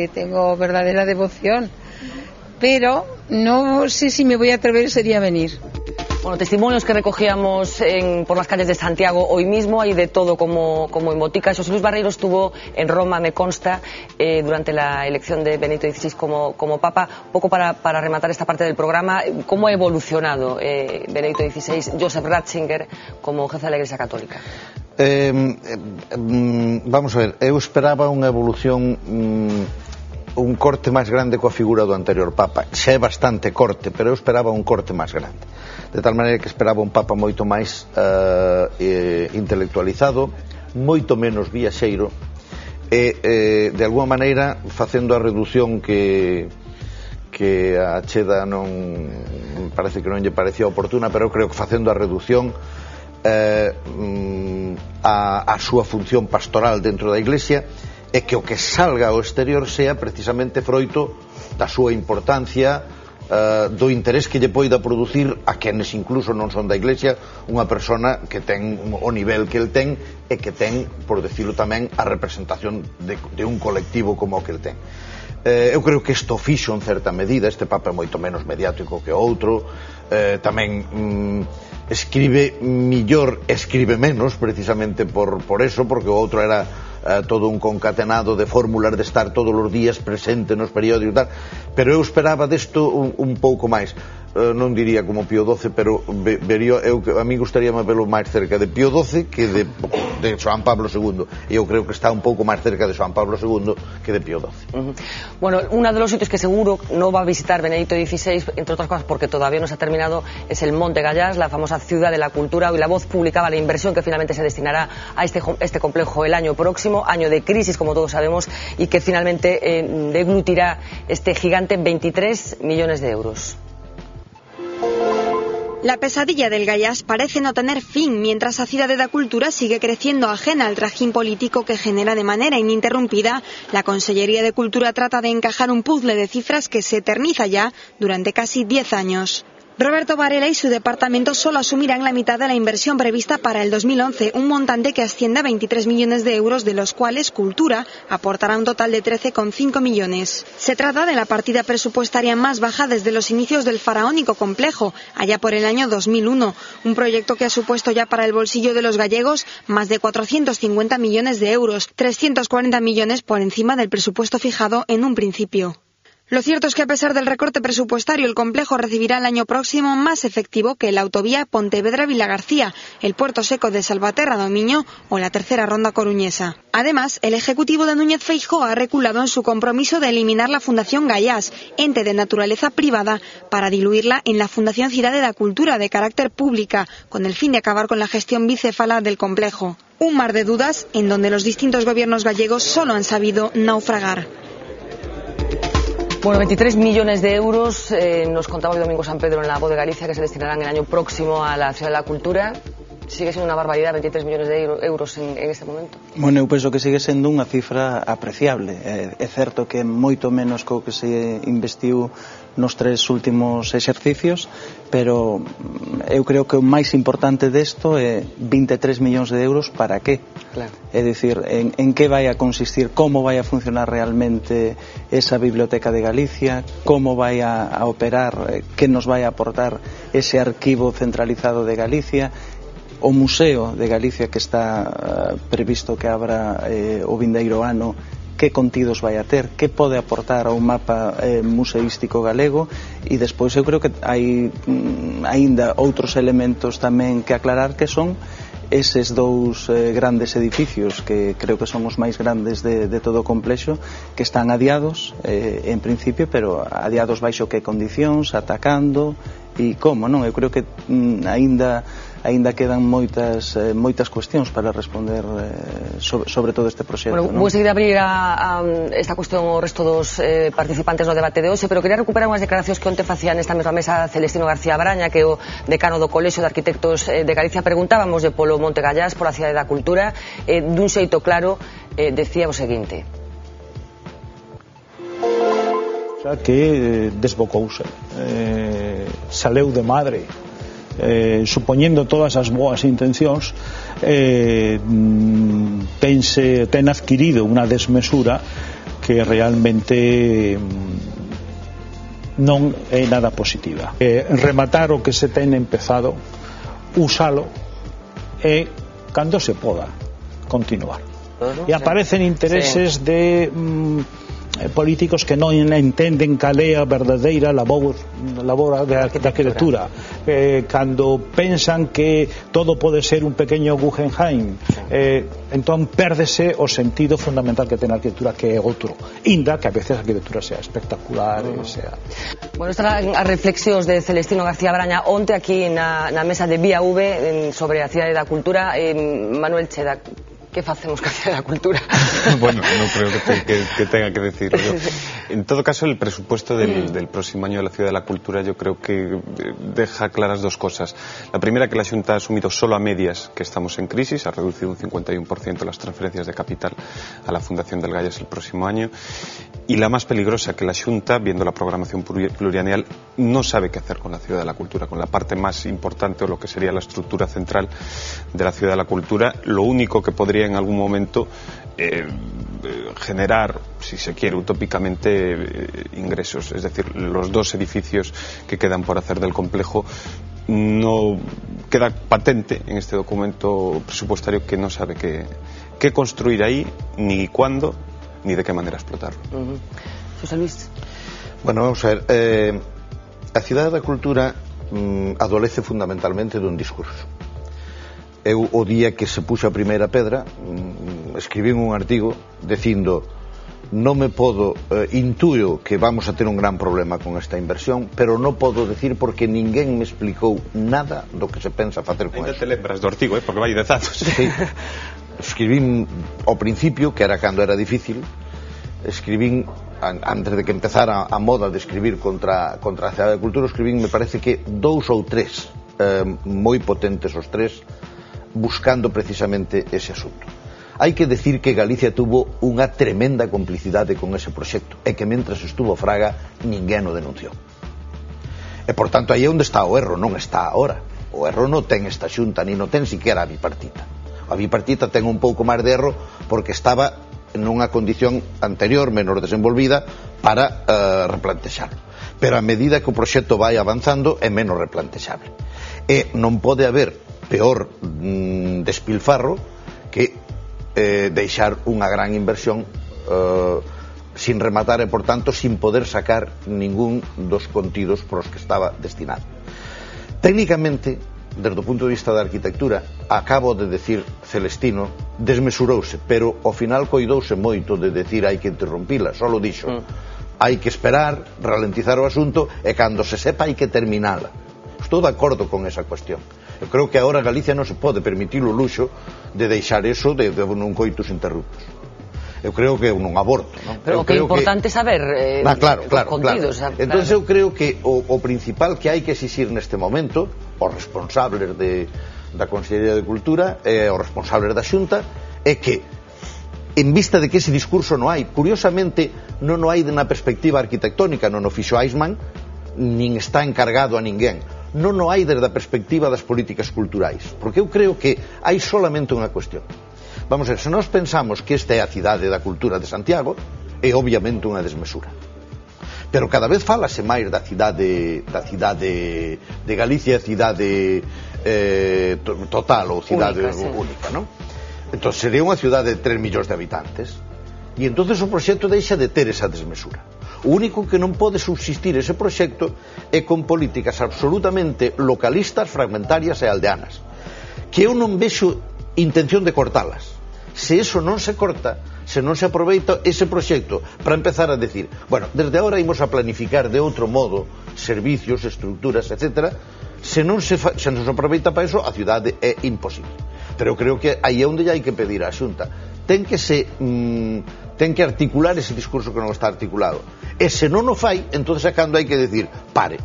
Tengo verdadera devoción, pero no sé si me voy a atrever sería venir. Bueno, testimonios que recogíamos por las calles de Santiago hoy mismo, hay de todo como en botica. José Luis Barreiro estuvo en Roma, me consta, durante la elección de Benedicto XVI como Papa. Un poco para rematar esta parte del programa, ¿cómo ha evolucionado Benedicto XVI, Joseph Ratzinger, como jefe de la Iglesia Católica? Vamos a ver, eu esperaba unha evolución un corte máis grande coa figura do anterior Papa. Xa é bastante corte, pero eu esperaba un corte máis grande, de tal maneira que esperaba un Papa moito máis intelectualizado, moito menos viaxeiro e de alguma maneira facendo a reducción que a Cheda non parece que non lle parecía oportuna, pero eu creo que facendo a reducción a súa función pastoral dentro da Iglesia, e que o que salga ao exterior sea precisamente froito da súa importancia, do interés que lle poida producir a quenes incluso non son da Iglesia unha persona que ten o nivel que el ten e que ten, por decirlo tamén, a representación de un colectivo como o que el ten. Eu creo que isto fixo en certa medida. Este Papa é moito menos mediático que o outro, tamén escribe millor, escribe menos precisamente por eso, porque o outro era todo un concatenado de fórmulas de estar todos os días presente nos periódicos e tal, pero eu esperaba desto un pouco máis. Non diría como Pío XII, pero a mí gustaríame velo máis cerca de Pío XII que de Xoán Pablo II, e eu creo que está un pouco máis cerca de Xoán Pablo II que de Pío XII. Bueno, uno de los sitios que seguro no va a visitar Benedicto XVI, entre otras cosas porque todavía no se ha terminado, es el Monte Gallás, la famosa ciudad de la cultura. Hoy La Voz publicaba la inversión que finalmente se destinará a este complejo el año próximo, año de crisis como todos sabemos, y que finalmente deglutirá este gigante 23 millones de euros. La pesadilla del Gallás parece no tener fin, mientras la Cidade da Cultura sigue creciendo ajena al trajín político que genera de manera ininterrumpida. La Consellería de Cultura trata de encajar un puzzle de cifras que se eterniza ya durante casi 10 años. Roberto Varela y su departamento solo asumirán la mitad de la inversión prevista para el 2011, un montante que asciende a 23 millones de euros, de los cuales Cultura aportará un total de 13,5 millones. Se trata de la partida presupuestaria más baja desde los inicios del faraónico complejo, allá por el año 2001, un proyecto que ha supuesto ya para el bolsillo de los gallegos más de 450 millones de euros, 340 millones por encima del presupuesto fijado en un principio. Lo cierto es que a pesar del recorte presupuestario, el complejo recibirá el año próximo más efectivo que la autovía Pontevedra-Vilagarcía, el puerto seco de Salvaterra do Miño o la tercera ronda coruñesa. Además, el Ejecutivo de Núñez Feijóo ha reculado en su compromiso de eliminar la Fundación Gaiás, ente de naturaleza privada, para diluirla en la Fundación Cidade da Cultura de carácter pública, con el fin de acabar con la gestión bicéfala del complejo. Un mar de dudas en donde los distintos gobiernos gallegos solo han sabido naufragar. Bueno, 23 millones de euros, nos contaba hoy Domingo San Pedro en la Voz de Galicia, que se destinarán el año próximo a la Ciudad de la Cultura. Sigue siendo unha barbaridade 23 millones de euros en este momento? Bueno, eu penso que sigue sendo unha cifra apreciable. É certo que é moito menos co que se investiu nos 3 últimos exercicios, pero eu creo que o máis importante desto é 23 millóns de euros para qué? Claro. É dicir, en que vai a consistir, como vai a funcionar realmente esa biblioteca de Galicia, como vai a operar, que nos vai a aportar ese arquivo centralizado de Galicia, o Museo de Galicia que está previsto que abra o vindeiro ano, que contidos vai a ter, que pode aportar ao mapa museístico galego, e despois eu creo que hai aínda outros elementos tamén que aclarar, que son eses 2 grandes edificios que creo que son os máis grandes de todo o complexo, que están adiados en principio, pero adiados baixo que condicións, atacando e como, non? Eu creo que aínda quedan moitas cuestións para responder sobre todo este proxecto. Bueno, vou seguir a abrir a esta cuestión ao resto dos participantes no debate de hoxe, pero quería recuperar unhas declaracións que onte facía nesta mesma mesa Celestino García Braña, que é o decano do Colexio de Arquitectos de Galicia. Preguntábamos de polo Monte Gallás, pola Cidade da Cultura, dun xeito claro, decía o seguinte: xa que desbocouse, saleu de madre, supoñendo todas as boas intencións, ten adquirido unha desmesura que realmente non é nada positiva. Rematar o que se ten empezado, usalo, e cando se poda continuar. E aparecen intereses de políticos que non entenden cal é a verdadeira labor da arquitectura, cando pensan que todo pode ser un pequeño Guggenheim, entón pérdese o sentido fundamental que ten a arquitectura, que é outro, inda que a veces a arquitectura sea espectacular, sea... Bueno, están as reflexións de Celestino García Braña onte aquí na mesa de Vía V sobre a Cidade da Cultura. Manuel Cheda, ¿qué facemos ca Cidade da Cultura? Bueno, no creo que tenga que decir yo. En todo caso, el presupuesto del próximo año de la Ciudad de la Cultura yo creo que deja claras 2 cosas. La primera, que la Xunta ha asumido solo a medias que estamos en crisis, ha reducido un 51% las transferencias de capital a la Fundación del Gaiás el próximo año. Y la más peligrosa, que la Xunta, viendo la programación plurianual, no sabe qué hacer con la Ciudad de la Cultura, con la parte más importante o lo que sería la estructura central de la Ciudad de la Cultura. Lo único que podría en algún momento generar, si se quiere utópicamente, ingresos. Es decir, los 2 edificios que quedan por hacer del complejo, no queda patente en este documento presupuestario que no sabe qué construir ahí, ni cuándo, ni de qué manera explotarlo. José Luis. Bueno, vamos a ver, a Cidade da Cultura adolece fundamentalmente dun discurso. Eu, o día que se puxo a primeira pedra, escribí un artigo dicindo: non me podo, intuyo que vamos a ter un gran problema con esta inversión, pero non podo decir porque ninguén me explicou nada do que se pensa facer con eso. Ainda te lembras do artigo, porque vai de datos. Sí. Escribín ao principio, que era cando era difícil, escribín antes de que empezara a moda de escribir contra a Cidade da Cultura, escribín, me parece que 2 ou 3 moi potentes os 3, buscando precisamente ese asunto. Hai que decir que Galicia tuvo unha tremenda complicidade con ese proxecto, e que mentras estuvo Fraga ninguén o denunciou. E por tanto aí é onde está o erro, non está agora. O erro non ten esta Xunta, ni non ten siquiera a bipartita. A bipartita ten un pouco máis de erro porque estaba nunha condición anterior, menor desenvolvida, para replantexarlo. Pero a medida que o proxecto vai avanzando é menos replantexable. E non pode haber peor despilfarro que deixar unha gran inversión sin rematar e, por tanto, sin poder sacar ningún dos contidos por os que estaba destinado. Técnicamente, desde o punto de vista da arquitectura, acabo de decir Celestino, desmesurouse, pero ao final coidouse moito de decir hai que interrompila, só lo dixo. Hai que esperar, ralentizar o asunto e cando se sepa hai que terminala. Estou de acordo con esa cuestión. Eu creo que agora Galicia non se pode permitir o luxo de deixar eso de non coitus interruptos. Eu creo que é un aborto, non? Pero o que é importante saber claro. contidos. Entón eu creo que o principal que hai que exixir neste momento os responsables da Consellería de Cultura e os responsables da Xunta é que, en vista de que ese discurso non hai, curiosamente non o hai na perspectiva arquitectónica, non o fixo Eichmann, nin está encargado a ninguén, non o hai desde a perspectiva das políticas culturais, porque eu creo que hai solamente unha cuestión. Vamos a ver, se nós pensamos que esta é a cidade da cultura de Santiago, é obviamente unha desmesura. Pero cada vez fálase máis da cidade de Galicia, cidade total ou cidade única, non? Entón sería unha cidade de 3 millóns de habitantes e entonces o proxecto deixa de ter esa desmesura. O único que non pode subsistir ese proxecto é con políticas absolutamente localistas, fragmentarias e aldeanas, que eu non vexo intención de cortalas. Se eso non se corta, se non se aproveita ese proxecto para empezar a decir, bueno, desde agora imos a planificar de outro modo servicios, estructuras, etc., se non se aproveita para eso, a cidade é imposible. Pero eu creo que aí é onde hai que pedir á Xunta. Ten que articular ese discurso que non está articulado. E se non o fai, entonces é cando hai que decir, pare.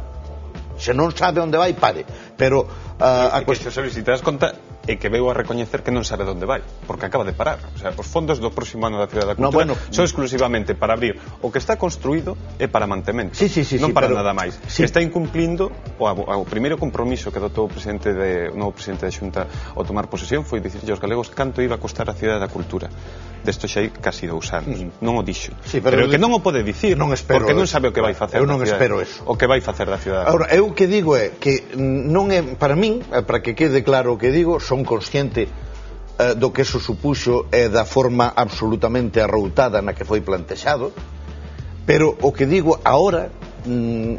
Se non sabe onde vai, pare. Pero a cuestión, se te das conta, é que veu a recoñecer que non sabe onde vai, porque acaba de parar. O sea, os fondos do próximo ano da Cidade da Cultura son exclusivamente para abrir. O que está construído é para mantemento, non para nada máis. Está incumplindo o primeiro compromiso que adotou o novo presidente da Xunta ao tomar posesión foi dicirlle aos galegos canto iba a costar a Cidade da Cultura. Desto xa hai casi 2 anos. Non o dixo. Pero que non o pode dicir, porque non sabe o que vai facer. Eu non espero eso. O que vai facer da Cidade. Agora, eu o que digo é que non é, para min, para que quede claro o que digo, son consciente do que eso supuxo e da forma absolutamente arroutada na que foi plantexado, pero o que digo agora,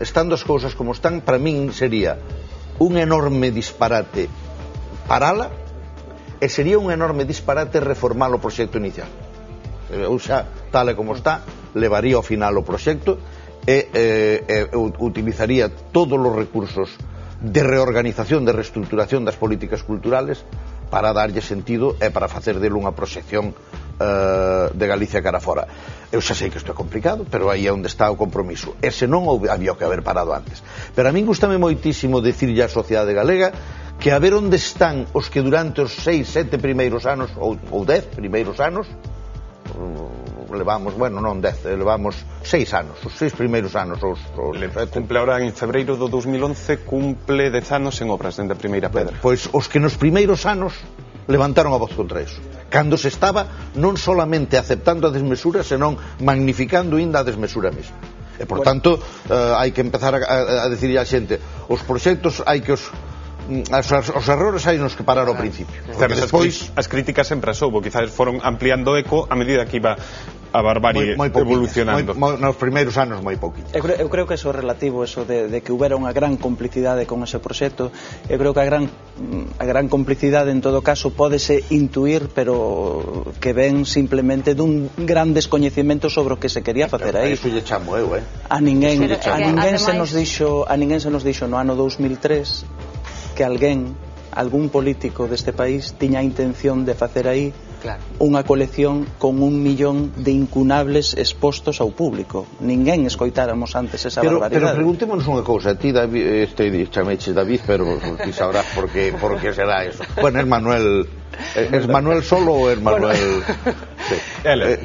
estando as cousas como están, para min sería un enorme disparate parala e sería un enorme disparate reformar o proxecto inicial. Eu xa, tal e como está, levaría ao final o proxecto e utilizaría todos os recursos de reorganización, de reestructuración das políticas culturales para darlle sentido e para facer dele unha proxección de Galicia cara fora. Eu xa sei que isto é complicado, pero aí é onde está o compromiso. E se non había que haber parado antes. Pero a min gustame moitísimo decirlle á sociedade galega que a ver onde están os que durante os 6, 7 primeiros anos ou 10 primeiros anos levamos, bueno, non 10, levamos 6 anos, os 6 primeiros anos cumple ahora en febreiro do 2011 cumple 10 anos en obras dende a primeira pedra. Pois os que nos primeiros anos levantaron a voz contra iso, cando se estaba non solamente aceptando a desmesura, senón magnificando ainda a desmesura mesma. E por tanto hai que empezar a decirle á xente, os proxectos hai que os errores hai nos que parar ao principio. Despois as críticas sempre as houbo, quizás foron ampliando eco a medida que iba a barbarie evolucionando. Nos primeiros anos moi pouquinho. Eu creo que eso é relativo, eso de que houbera unha gran complicidade con ese proxecto. Eu creo que a gran complicidade en todo caso pódese intuir, pero que ven simplemente dun gran descoñecemento sobre o que se quería facer aí. Iso lle chamo eu, A ninguén se nos dixo no ano 2003 que algún político deste país tiña a intención de facer aí unha colección con 1 millón de incunables expostos ao público. Ninguén escoitáramos antes esa barbaridade. Pero preguntémonos unha cousa, ti David, chameches David, pero ti sabrás por que será eso. Bueno, es Manuel solo ou es Manuel?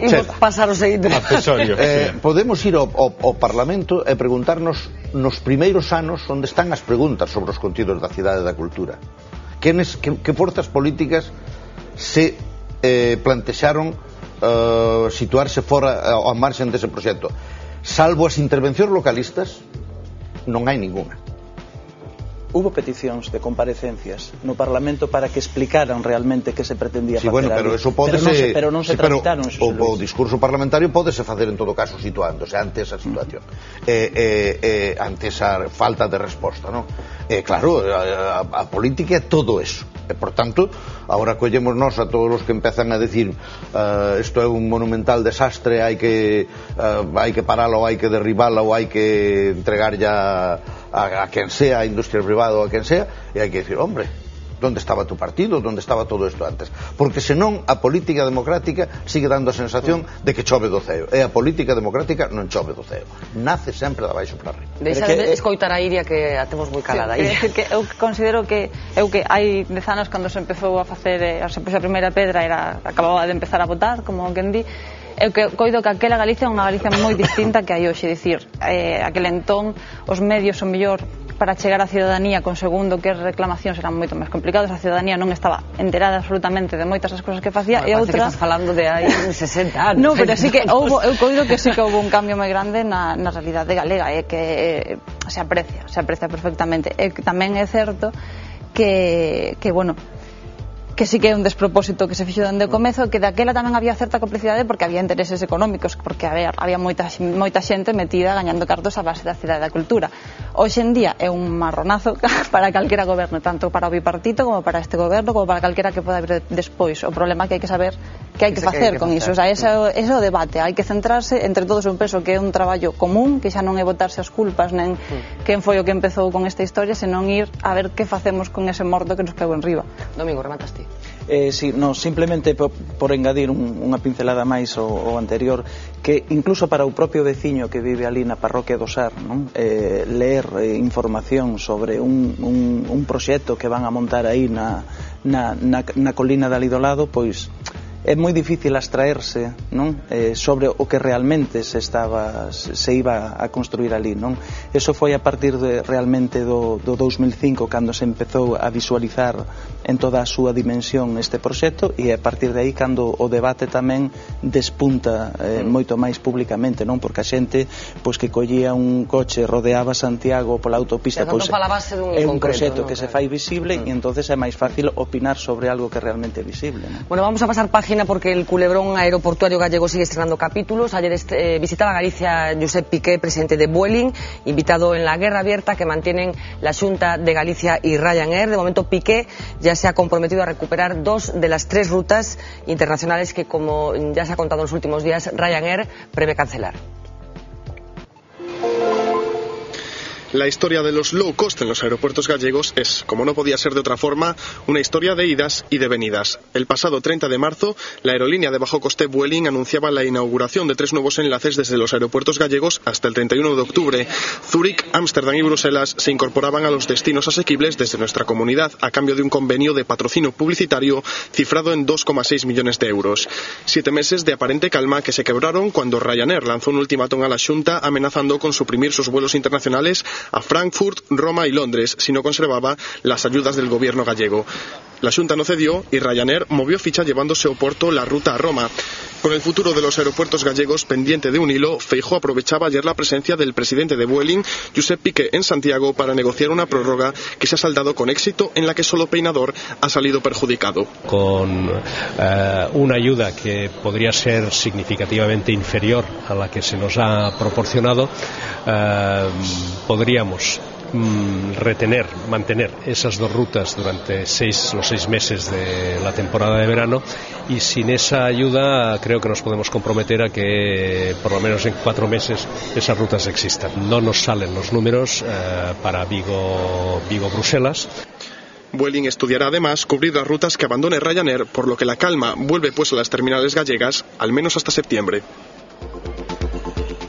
Imos pasar o seguinte accesorio. Podemos ir ao Parlamento e preguntarnos nos primeiros anos onde están as preguntas sobre os contidos da Cidade da Cultura. Que forzas políticas se plantexaron situarse fora ao marxen dese proxecto? Salvo as intervencións localistas, non hai ninguna. Hubo peticións de comparecencias no Parlamento para que explicaran realmente que se pretendía facer pero ali. Eso pódese, pero non se tramitaron. O discurso parlamentario pódese facer en todo caso situándose ante esa situación, ante esa falta de resposta, non? Claro, a política é todo eso. E, por tanto, agora collemos nós a todos os que empezan a decir isto é un monumental desastre, hai que paralo, hai que derribalo, ou hai que entregar ya a quen sea, a industria privada ou a quen sea, e hai que decir, hombre, onde estaba tu partido, onde estaba todo isto antes? Porque senón a política democrática sigue dando a sensación de que chove do ceo, e a política democrática non chove do ceo, nace sempre da baixo para arriba. Deixa de escoitar a Iria, que a temos moi calada. Sí, que eu considero que hai 10 anos cando se empezou a facer se puxo a primeira pedra, acababa de empezar a votar, como quen di. Eu coido que aquela Galicia é unha Galicia moi distinta que hai hoxe, dicir, aquel entón os medios son mellor para chegar á ciudadanía con segundo que as reclamacións eran moito máis complicadas, a ciudadanía non estaba enterada absolutamente de moitas das cousas que facía, e outra... Parece que estás falando de hai 60 anos. Non, pero sí que eu coido que sí que houve un cambio moi grande na realidade galega, que se aprecia perfectamente. E tamén é certo que bueno, que sí que é un despropósito que se fixo dende o comezo, que daquela tamén había certa complicidade porque había intereses económicos, porque había moita xente metida gañando cartos a base da cidade da cultura. Hoxe en día é un marronazo para calquera goberno, tanto para o bipartito como para este goberno, como para calquera que poda vir despois. O problema é que hai que saber que hai que facer con iso. O sea, ese é o debate, hai que centrarse entre todos. Un penso que é un traballo común, que xa non é botarse as culpas nen quen foi o que empezou con esta historia, senón ir a ver que facemos con ese morto que nos caeu en riba. Domingo, rematas ti. Simplemente por engadir unha pincelada máis ao anterior, que incluso para o propio veciño que vive ali na parroquia do Sar, non? Ler información sobre un proxecto que van a montar aí na colina de ali do lado, pois é moi difícil abstraerse, non? Sobre o que realmente se iba a construir ali, non? Eso foi a partir realmente do 2005, cando se empezou a visualizar en toda a súa dimensión este proxecto, e a partir de aí cando o debate tamén despunta moito máis públicamente, non? Porque a xente pois que collía un coche, rodeaba Santiago pola autopista, pois é un proxecto que se fai visible, e entonces é máis fácil opinar sobre algo que realmente é visible, non? Bueno, vamos a pasar página porque el culebrón aeroportuario gallego sigue estrenando capítulos. Ayer visitaba Galicia Josep Piqué, presidente de Vueling, invitado en la guerra abierta que mantienen la Xunta de Galicia y Ryanair. De momento Piqué ya se ha comprometido a recuperar 2 de las 3 rutas internacionales que, como ya se ha contado en los últimos días, Ryanair prevé cancelar. La historia de los low cost en los aeropuertos gallegos es, como no podía ser de otra forma, una historia de idas y de venidas. El pasado 30 de marzo, la aerolínea de bajo coste Vueling anunciaba la inauguración de 3 nuevos enlaces desde los aeropuertos gallegos hasta el 31 de octubre. Zúrich, Ámsterdam y Bruselas se incorporaban a los destinos asequibles desde nuestra comunidad a cambio de un convenio de patrocinio publicitario cifrado en 2,6 millones de euros. 7 meses de aparente calma que se quebraron cuando Ryanair lanzó un ultimátum a la Xunta amenazando con suprimir sus vuelos internacionales a Frankfurt, Roma y Londres si no conservaba las ayudas del gobierno gallego. La Xunta no cedió y Ryanair movió ficha llevándose a Oporto la ruta a Roma. Con el futuro de los aeropuertos gallegos pendiente de un hilo, Feijóo aprovechaba ayer la presencia del presidente de Vueling, Josep Piqué, en Santiago para negociar una prórroga que se ha saldado con éxito, en la que solo Peinador ha salido perjudicado. Con una ayuda que podría ser significativamente inferior a la que se nos ha proporcionado, podríamos mantener esas 2 rutas durante los 6 meses de la temporada de verano, y sin esa ayuda creo que nos podemos comprometer a que por lo menos en 4 meses esas rutas existan. No nos salen los números para Vigo-Bruselas. Vueling estudiará además cubrir las rutas que abandone Ryanair, por lo que la calma vuelve pues a las terminales gallegas, al menos hasta septiembre.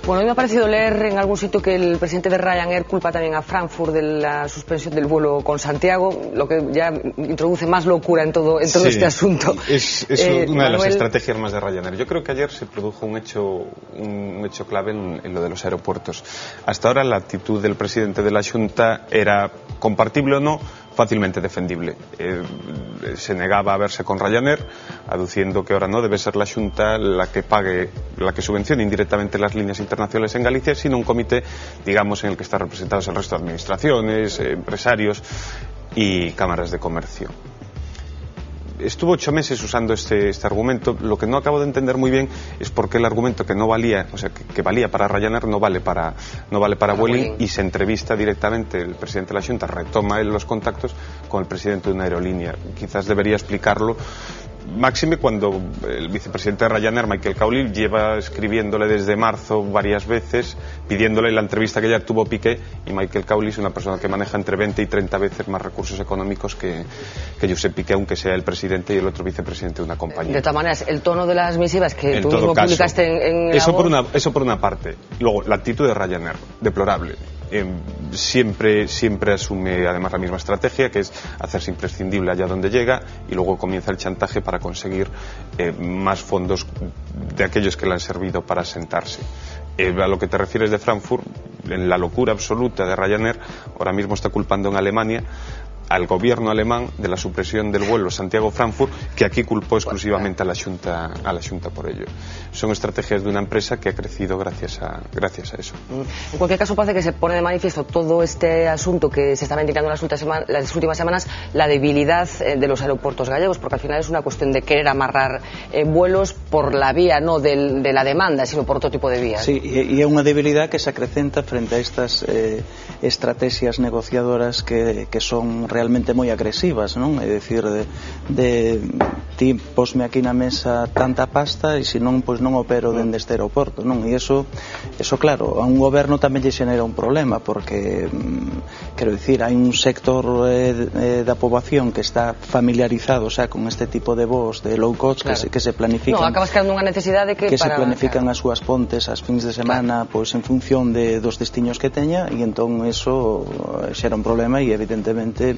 Bueno, hoy me ha parecido leer en algún sitio que el presidente de Ryanair culpa también a Frankfurt de la suspensión del vuelo con Santiago, lo que ya introduce más locura en todo este asunto. Es una de las estrategias más de Ryanair. Yo creo que ayer se produjo un hecho clave en lo de los aeropuertos. Hasta ahora la actitud del presidente de la Xunta era, compartible o no, fácilmente defendible. Se negaba a verse con Ryanair, aduciendo que ahora no debe ser la Xunta la que pague, la que subvencione indirectamente las líneas internacionales en Galicia, sino un comité, digamos, en el que están representados el resto de administraciones, empresarios y cámaras de comercio. Estuvo 8 meses usando este argumento. Lo que no acabo de entender muy bien es por qué el argumento que no valía, o sea, que valía para Ryanair no vale para Vueling, y se entrevista directamente el presidente de la Xunta, retoma él los contactos con el presidente de una aerolínea. Quizás debería explicarlo, máxime cuando el vicepresidente de Ryanair, Michael Cowley, lleva escribiéndole desde marzo varias veces, pidiéndole la entrevista que ya tuvo Piqué, y Michael Cowley es una persona que maneja entre 20 y 30 veces más recursos económicos que Josep Piqué, aunque sea el presidente y el otro vicepresidente de una compañía. De todas maneras, el tono de las misivas que tú mismo publicaste en eso por una parte. Luego, la actitud de Ryanair, deplorable. Siempre asume además la misma estrategia, que es hacerse imprescindible allá donde llega, y luego comienza el chantaje para conseguir más fondos de aquellos que le han servido para asentarse. A lo que te refieres de Frankfurt, en la locura absoluta de Ryanair, ahora mismo está culpando en Alemania al gobierno alemán de la supresión del vuelo Santiago-Frankfurt, que aquí culpó exclusivamente a la Xunta por ello. Son estrategias de una empresa que ha crecido gracias a eso. En cualquier caso, parece que se pone de manifiesto todo este asunto que se está ventilando en las últimas semanas, la debilidad de los aeropuertos gallegos, porque al final es una cuestión de querer amarrar vuelos por la vía no de la demanda, sino por otro tipo de vías. Sí, e é unha debilidade que se acrecenta frente a estas estrategias negociadoras que son realmente moi agresivas, non? É dicir, ti posme aquí na mesa tanta pasta e se non, pois non opero dende este aeroporto, non? E eso claro, a un goberno tamén lle xenera un problema, porque quero dicir, hai un sector da poboación que está familiarizado xa con este tipo de voos de low cost, claro, que se planifican. No, acabas creando unha necesidade que se planifican as súas pontes as fins de semana, claro, pois en función dos destiños que teña, e entón eso xera un problema, e evidentemente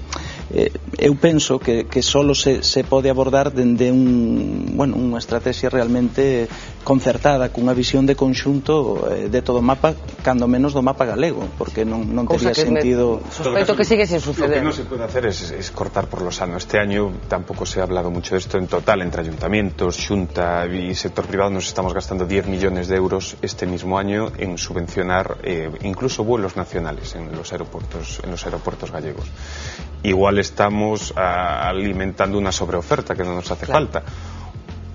eu penso que solo se pode abordar dende unha estrategia realmente concertada, cunha visión de conxunto de todo o mapa, cando menos do mapa galego, porque non tería sentido. Sospeito que sigue sin suceder. Lo que no se puede hacer es cortar por lo sano. Este año tampoco se ha hablado mucho de esto. En total, entre ayuntamientos, Xunta y sector privado, nos estamos gastando 10 millones de euros este mismo año en subvencionar incluso vuelos nacionales en los aeropuertos gallegos. Igual estamos alimentando una sobreoferta que no nos hace falta.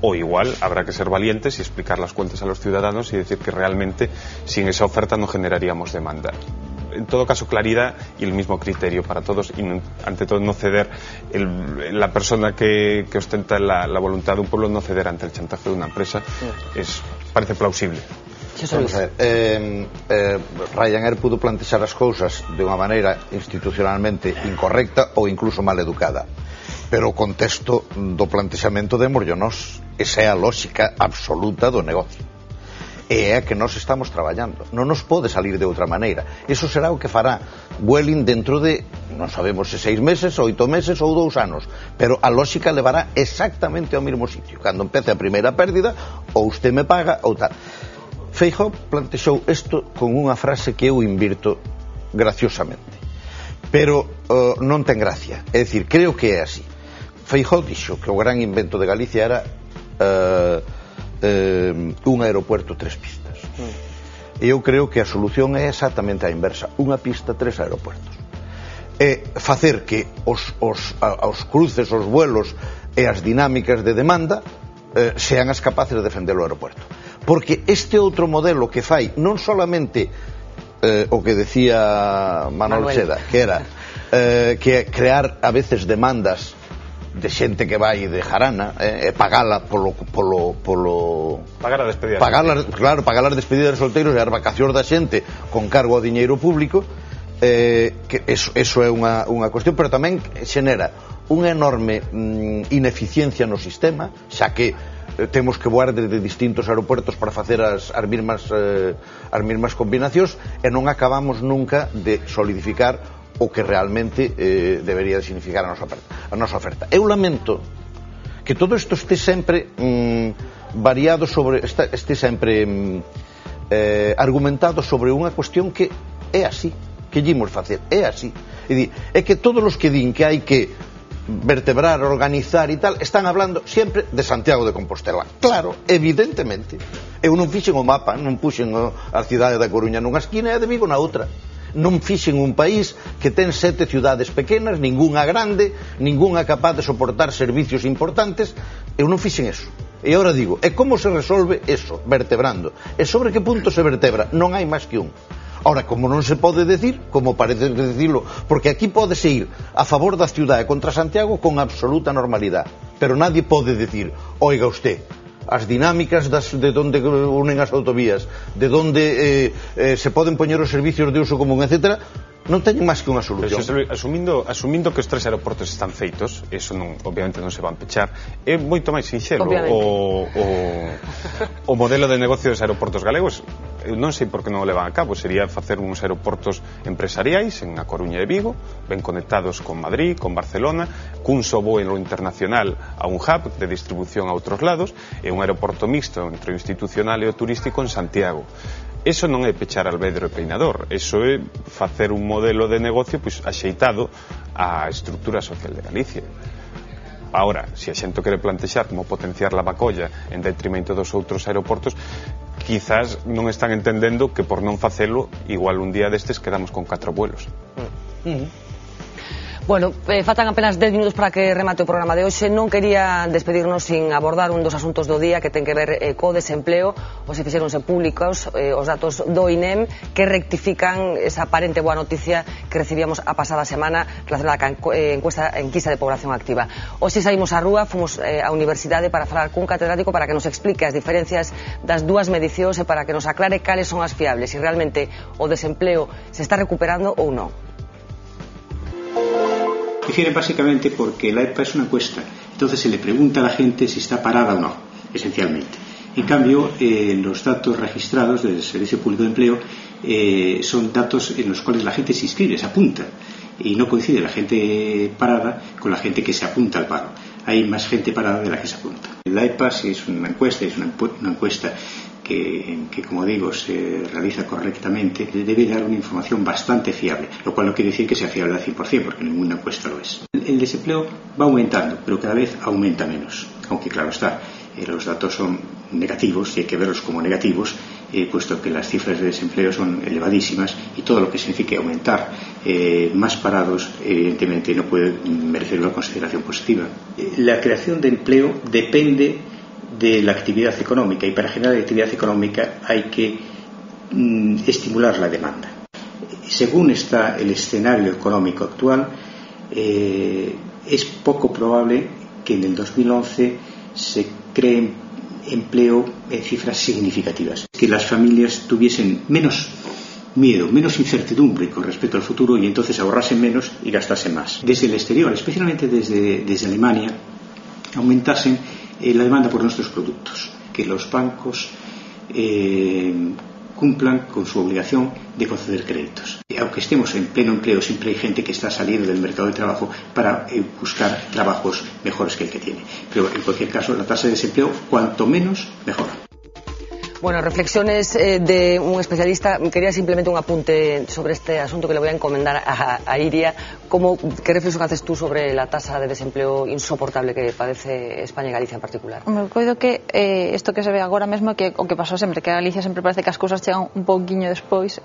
O igual habrá que ser valientes y explicar las cuentas a los ciudadanos y decir que realmente sin esa oferta no generaríamos demanda. En todo caso, claridad y el mismo criterio para todos, y ante todo no ceder, la persona que ostenta la voluntad de un pueblo, no ceder ante el chantaje de una empresa, parece plausible. Vamos a ver, Ryanair pudo plantexar as cousas de unha maneira institucionalmente incorrecta ou incluso mal educada, pero o contexto do plantexamento démoslle nós. Esa é a lógica absoluta do negocio, e é a que nós estamos traballando. Non nos pode salir de outra maneira. Iso será o que fará Vueling dentro de, non sabemos se 6 meses, 8 meses ou 2 anos, pero a lógica levará exactamente ao mesmo sitio. Cando empece a primeira pérdida, ou usted me paga ou tal. Feijóo plantexou isto con unha frase que eu invirto graciosamente, pero non ten gracia. É dicir, creo que é así. Feijóo dixo que o gran invento de Galicia era un aeropuerto 3 pistas. E eu creo que a solución é exactamente a inversa: unha pista, 3 aeropuertos. É facer que os cruces, os vuelos e as dinámicas de demanda sean as capaces de defender o aeropuerto. Porque este outro modelo que fai non solamente o que decía Manuel Seda, que era que crear a veces demandas de xente que vai de jarana, pagala polo pagar a despedida, pagar as despedidas de solteiros e as vacacións da xente con cargo ao diñeiro público, que eso é unha cuestión, pero tamén xenera unha enorme ineficiencia no sistema, xa que temos que voar desde distintos aeropuertos para facer as mesmas combinacións, e non acabamos nunca de solidificar o que realmente debería de significar a nosa oferta. Eu lamento que todo isto este sempre variado sobre, este sempre argumentado sobre unha cuestión que é así. que lle imos facer? É así. É que todos os que din que hai que vertebrar, organizar e tal, están hablando sempre de Santiago de Compostela. Claro, evidentemente. Eu non fixen o mapa, non puxen a cidade da Coruña nunha esquina e a de Vigo na outra. Non fixen un país que ten 7 ciudades pequenas, ningunha grande, ningunha capaz de soportar servicios importantes. Eu non fixen eso. E agora digo, e como se resolve eso? Vertebrando. E sobre que punto se vertebra? Non hai máis que un. Ahora, como non se pode decir, como parece decirlo, porque aquí pode ir a favor da ciudade contra Santiago con absoluta normalidade, pero nadie pode decir, oiga usted, as dinámicas de onde unen as autovías, de onde se poden poñer os servicios de uso común, etc., non teñen máis que unha solución. Asumindo que os 3 aeroportos están feitos, eso obviamente non se van pechar, é moito máis sinxelo o modelo de negocio dos aeroportos galegos. Eu non sei por que non o levan a cabo. Sería facer uns aeroportos empresariais en A Coruña e Vigo, ben conectados con Madrid, con Barcelona, cun só vuelo internacional a un hub de distribución a outros lados, e un aeroporto mixto entre o institucional e o turístico en Santiago. Eso non é pechar Alvedro e Peinador, eso é facer un modelo de negocio axeitado á estrutura social de Galicia. Ahora, se a xente quere plantexar como potenciar la Bacolla en detrimento dos outros aeroportos, quizás non están entendendo que por non facelo, igual un día destes quedamos con 4 vuelos. Bueno, faltan apenas 10 minutos para que remate o programa de hoxe. Non quería despedirnos sin abordar un dos asuntos do día que ten que ver co desempleo. Hoxe fixeronse públicos os datos do INEM que rectifican esa aparente boa noticia que recibíamos a pasada semana relacionada ca enquisa de población activa. Hoxe saímos á rúa, fomos á universidade para falar cun catedrático para que nos explique as diferencias das dúas medicións e para que nos aclare cales son as fiables, se realmente o desempleo se está recuperando ou non. Difieren básicamente porque la EPA es una encuesta, entonces se le pregunta a la gente si está parada o no, esencialmente. En cambio, los datos registrados del Servicio Público de Empleo son datos en los cuales la gente se inscribe, se apunta, y no coincide la gente parada con la gente que se apunta al paro. Hay más gente parada de la que se apunta. La EPA, si es una encuesta, es una encuesta que, como digo, se realiza correctamente, debe dar una información bastante fiable, lo cual no quiere decir que sea fiable al 100%, porque ninguna encuesta lo es. El desempleo va aumentando, pero cada vez aumenta menos, aunque claro está, los datos son negativos y hay que verlos como negativos, puesto que las cifras de desempleo son elevadísimas y todo lo que signifique aumentar más parados, evidentemente no puede merecer una consideración positiva. La creación de empleo depende de la actividad económica y para generar actividad económica hay que estimular la demanda. Según está el escenario económico actual, es poco probable que en el 2011 se cree empleo en cifras significativas, que las familias tuviesen menos miedo, menos incertidumbre con respecto al futuro y entonces ahorrasen menos y gastasen más. Desde el exterior, especialmente desde Alemania, aumentasen la demanda por nuestros productos, que los bancos cumplan con su obligación de conceder créditos. Aunque estemos en pleno empleo, siempre hay gente que está saliendo del mercado de trabajo para buscar trabajos mejores que el que tiene. Pero en cualquier caso, la tasa de desempleo, cuanto menos, mejor. Bueno, reflexiones de un especialista. Quería simplemente un apunte sobre este asunto que le voy a encomendar a Iria. ¿Qué reflexión haces tú sobre la tasa de desempleo insoportable que padece España y Galicia en particular? Me coido que isto que se ve agora mesmo que o que pasou sempre, que a Galicia sempre parece que as cousas chegan un pouquiño despois,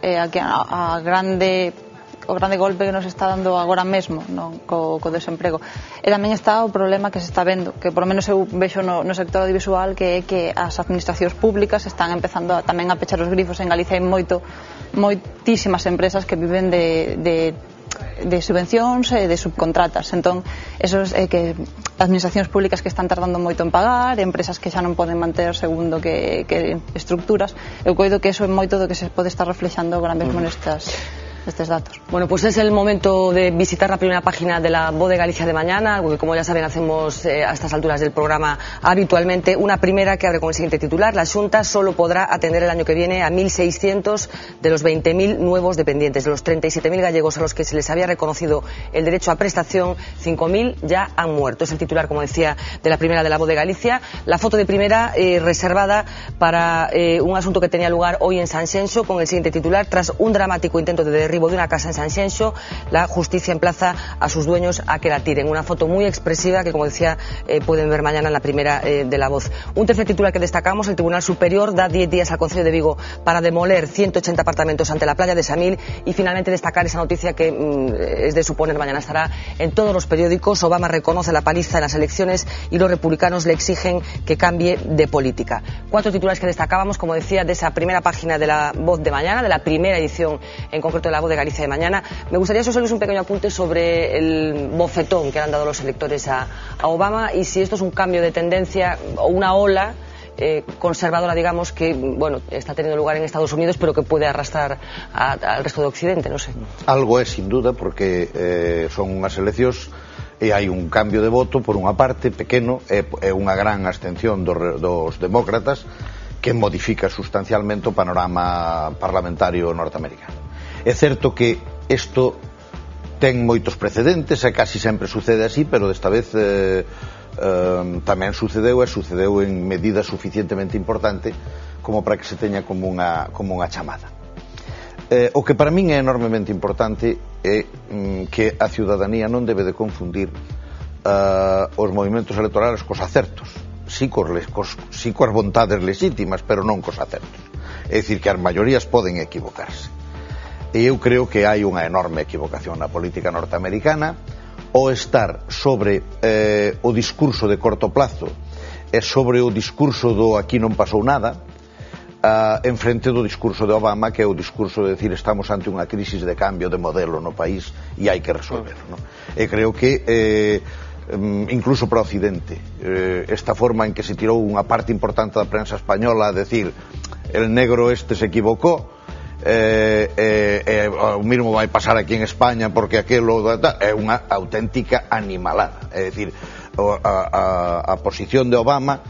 o grande golpe que nos está dando agora mesmo, non, co desemprego. E tamén está o problema que se está vendo, que por lo menos eu vexo no sector audiovisual, que é que as administracións públicas están empezando tamén a pechar os grifos. En Galicia hai moitísimas empresas que viven de subvencións e de subcontratas. Entón, eso é que administracións públicas que están tardando moito en pagar, empresas que xa non poden manter segundo que estructuras. Eu coido que eso é moito do que se pode estar reflexando agora mesmo nestes datos. Bueno, pues es el momento de visitar la primera página de la Voz de Galicia de mañana, algo que, como ya saben, hacemos a estas alturas del programa habitualmente. Una primera que abre con el siguiente titular: la Xunta solo podrá atender el año que viene a 1.600 de los 20.000 nuevos dependientes. De los 37.000 gallegos a los que se les había reconocido el derecho a prestación, 5.000 ya han muerto. Es el titular, como decía, de la primera de la Voz de Galicia. La foto de primera reservada para un asunto que tenía lugar hoy en Sanxenxo, con el siguiente titular: tras un dramático intento de derribo de una casa en Sanxenxo. La justicia emplaza a sus dueños a que la tiren. Una foto muy expresiva que, como decía, pueden ver mañana en la primera de La Voz. Un tercer titular que destacamos: el Tribunal Superior da 10 días al Concello de Vigo para demoler 180 apartamentos ante la playa de Samil. Y finalmente destacar esa noticia que es de suponer mañana estará en todos los periódicos. Obama reconoce la paliza en las elecciones y los republicanos le exigen que cambie de política. 4 titulares que destacábamos, como decía, de esa primera página de La Voz de mañana, de la primera edición en concreto de La Voz de Galicia de mañana. Me gustaría solo un pequeño apunte sobre el bofetón que le han dado los electores a Obama y si esto es un cambio de tendencia o una ola conservadora, digamos, que bueno, está teniendo lugar en Estados Unidos, pero que puede arrastrar al resto de Occidente, no sé. Algo é, sin duda, porque son unhas eleccións e hai un cambio de voto, por unha parte, pequeno, é unha gran abstención dos demócratas que modifica sustancialmente o panorama parlamentario norteamericano. É certo que isto ten moitos precedentes e casi sempre sucede así, pero desta vez tamén sucedeu en medida suficientemente importante como para que se teña como unha chamada. O que para min é enormemente importante é que a ciudadanía non debe de confundir os movimentos electorales cos acertos, si coas vontades legítimas, pero non cos acertos. É dicir, que as maiorías poden equivocarse. E eu creo que hai unha enorme equivocación na política norteamericana o estar sobre o discurso de corto plazo e sobre o discurso do aquí non pasou nada en frente do discurso de Obama, que é o discurso de decir estamos ante unha crisis de cambio de modelo no país e hai que resolverlo, ¿no? E creo que incluso para o Occidente esta forma en que se tirou unha parte importante da prensa española a decir el negro este se equivocou, o mismo vai pasar aquí en España porque aquelo é unha auténtica animalada. É dicir, a posición de Obama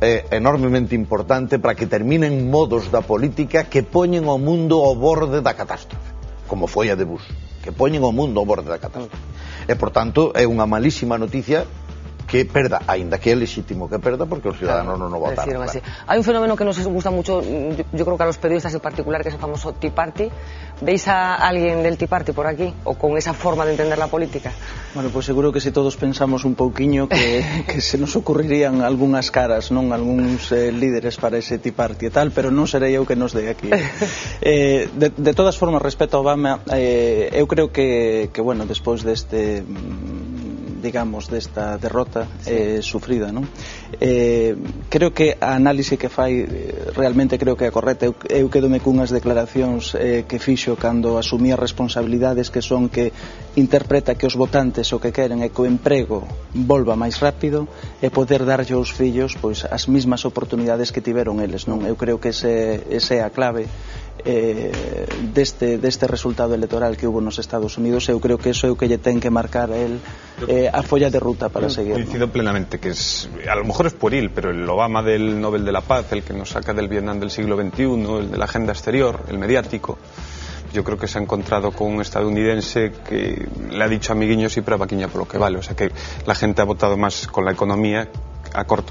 é enormemente importante para que terminen modos da política que poñen o mundo ao borde da catástrofe, como foi a de Bush, que poñen o mundo ao borde da catástrofe. E, por tanto, é unha malísima noticia que perda, aínda que é legítimo que perda, porque os ciudadanos non o votaron. Claro. Hay un fenómeno que nos gusta mucho, yo creo que a los periodistas en particular, que es el famoso Tea Party. ¿Veis a alguien del Tea Party por aquí? ¿O con esa forma de entender la política? Bueno, pues seguro que si todos pensamos un pouquiño que se nos ocurrirían algunhas caras, non algúns líderes para ese Tea Party e tal, pero non serei eu que nos dei aquí. De todas formas, respecto a Obama, eu creo que bueno, despois deste digamos, desta derrota sufrida, non? Creo que a análise que fai realmente creo que é correcta. Eu quedome cunhas declaracións que fixo cando asumía responsabilidades que son que interpreta que os votantes o que queren é que o emprego volva máis rápido e poder darlle aos fillos pois as mesmas oportunidades que tiveron eles, non? Eu creo que ese é a clave deste resultado electoral que hubo nos Estados Unidos. Eu creo que eso é o que lle ten que marcar a él a folla de ruta para seguir. Coincido plenamente que a lo mejor es pueril, pero el Obama del Nobel de la Paz, el que nos saca del Vietnam del siglo XXI, el de la agenda exterior, el mediático, yo creo que se ha encontrado con un estadounidense que le ha dicho amiguiños y para vaquiña por lo que vale. O sea que la gente ha votado más con la economía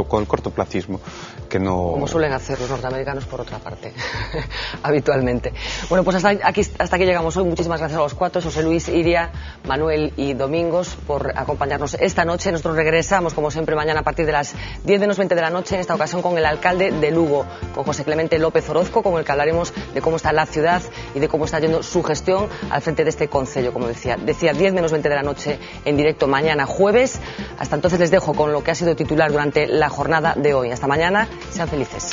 con el cortoplacismo que no... Como suelen hacer los norteamericanos, por otra parte, habitualmente. Bueno, pues hasta aquí llegamos hoy. Muchísimas gracias a los cuatro, José Luis, Iria, Manuel y Domingos, por acompañarnos esta noche. Nosotros regresamos, como siempre, mañana a partir de las 10 menos 20 de la noche, en esta ocasión con el alcalde de Lugo, con José Clemente López Orozco, con el que hablaremos de cómo está la ciudad y de cómo está yendo su gestión al frente de este concello, como decía 10 menos 20 de la noche en directo mañana jueves. Hasta entonces les dejo con lo que ha sido titular durante la jornada de hoy. Hasta mañana, sean felices.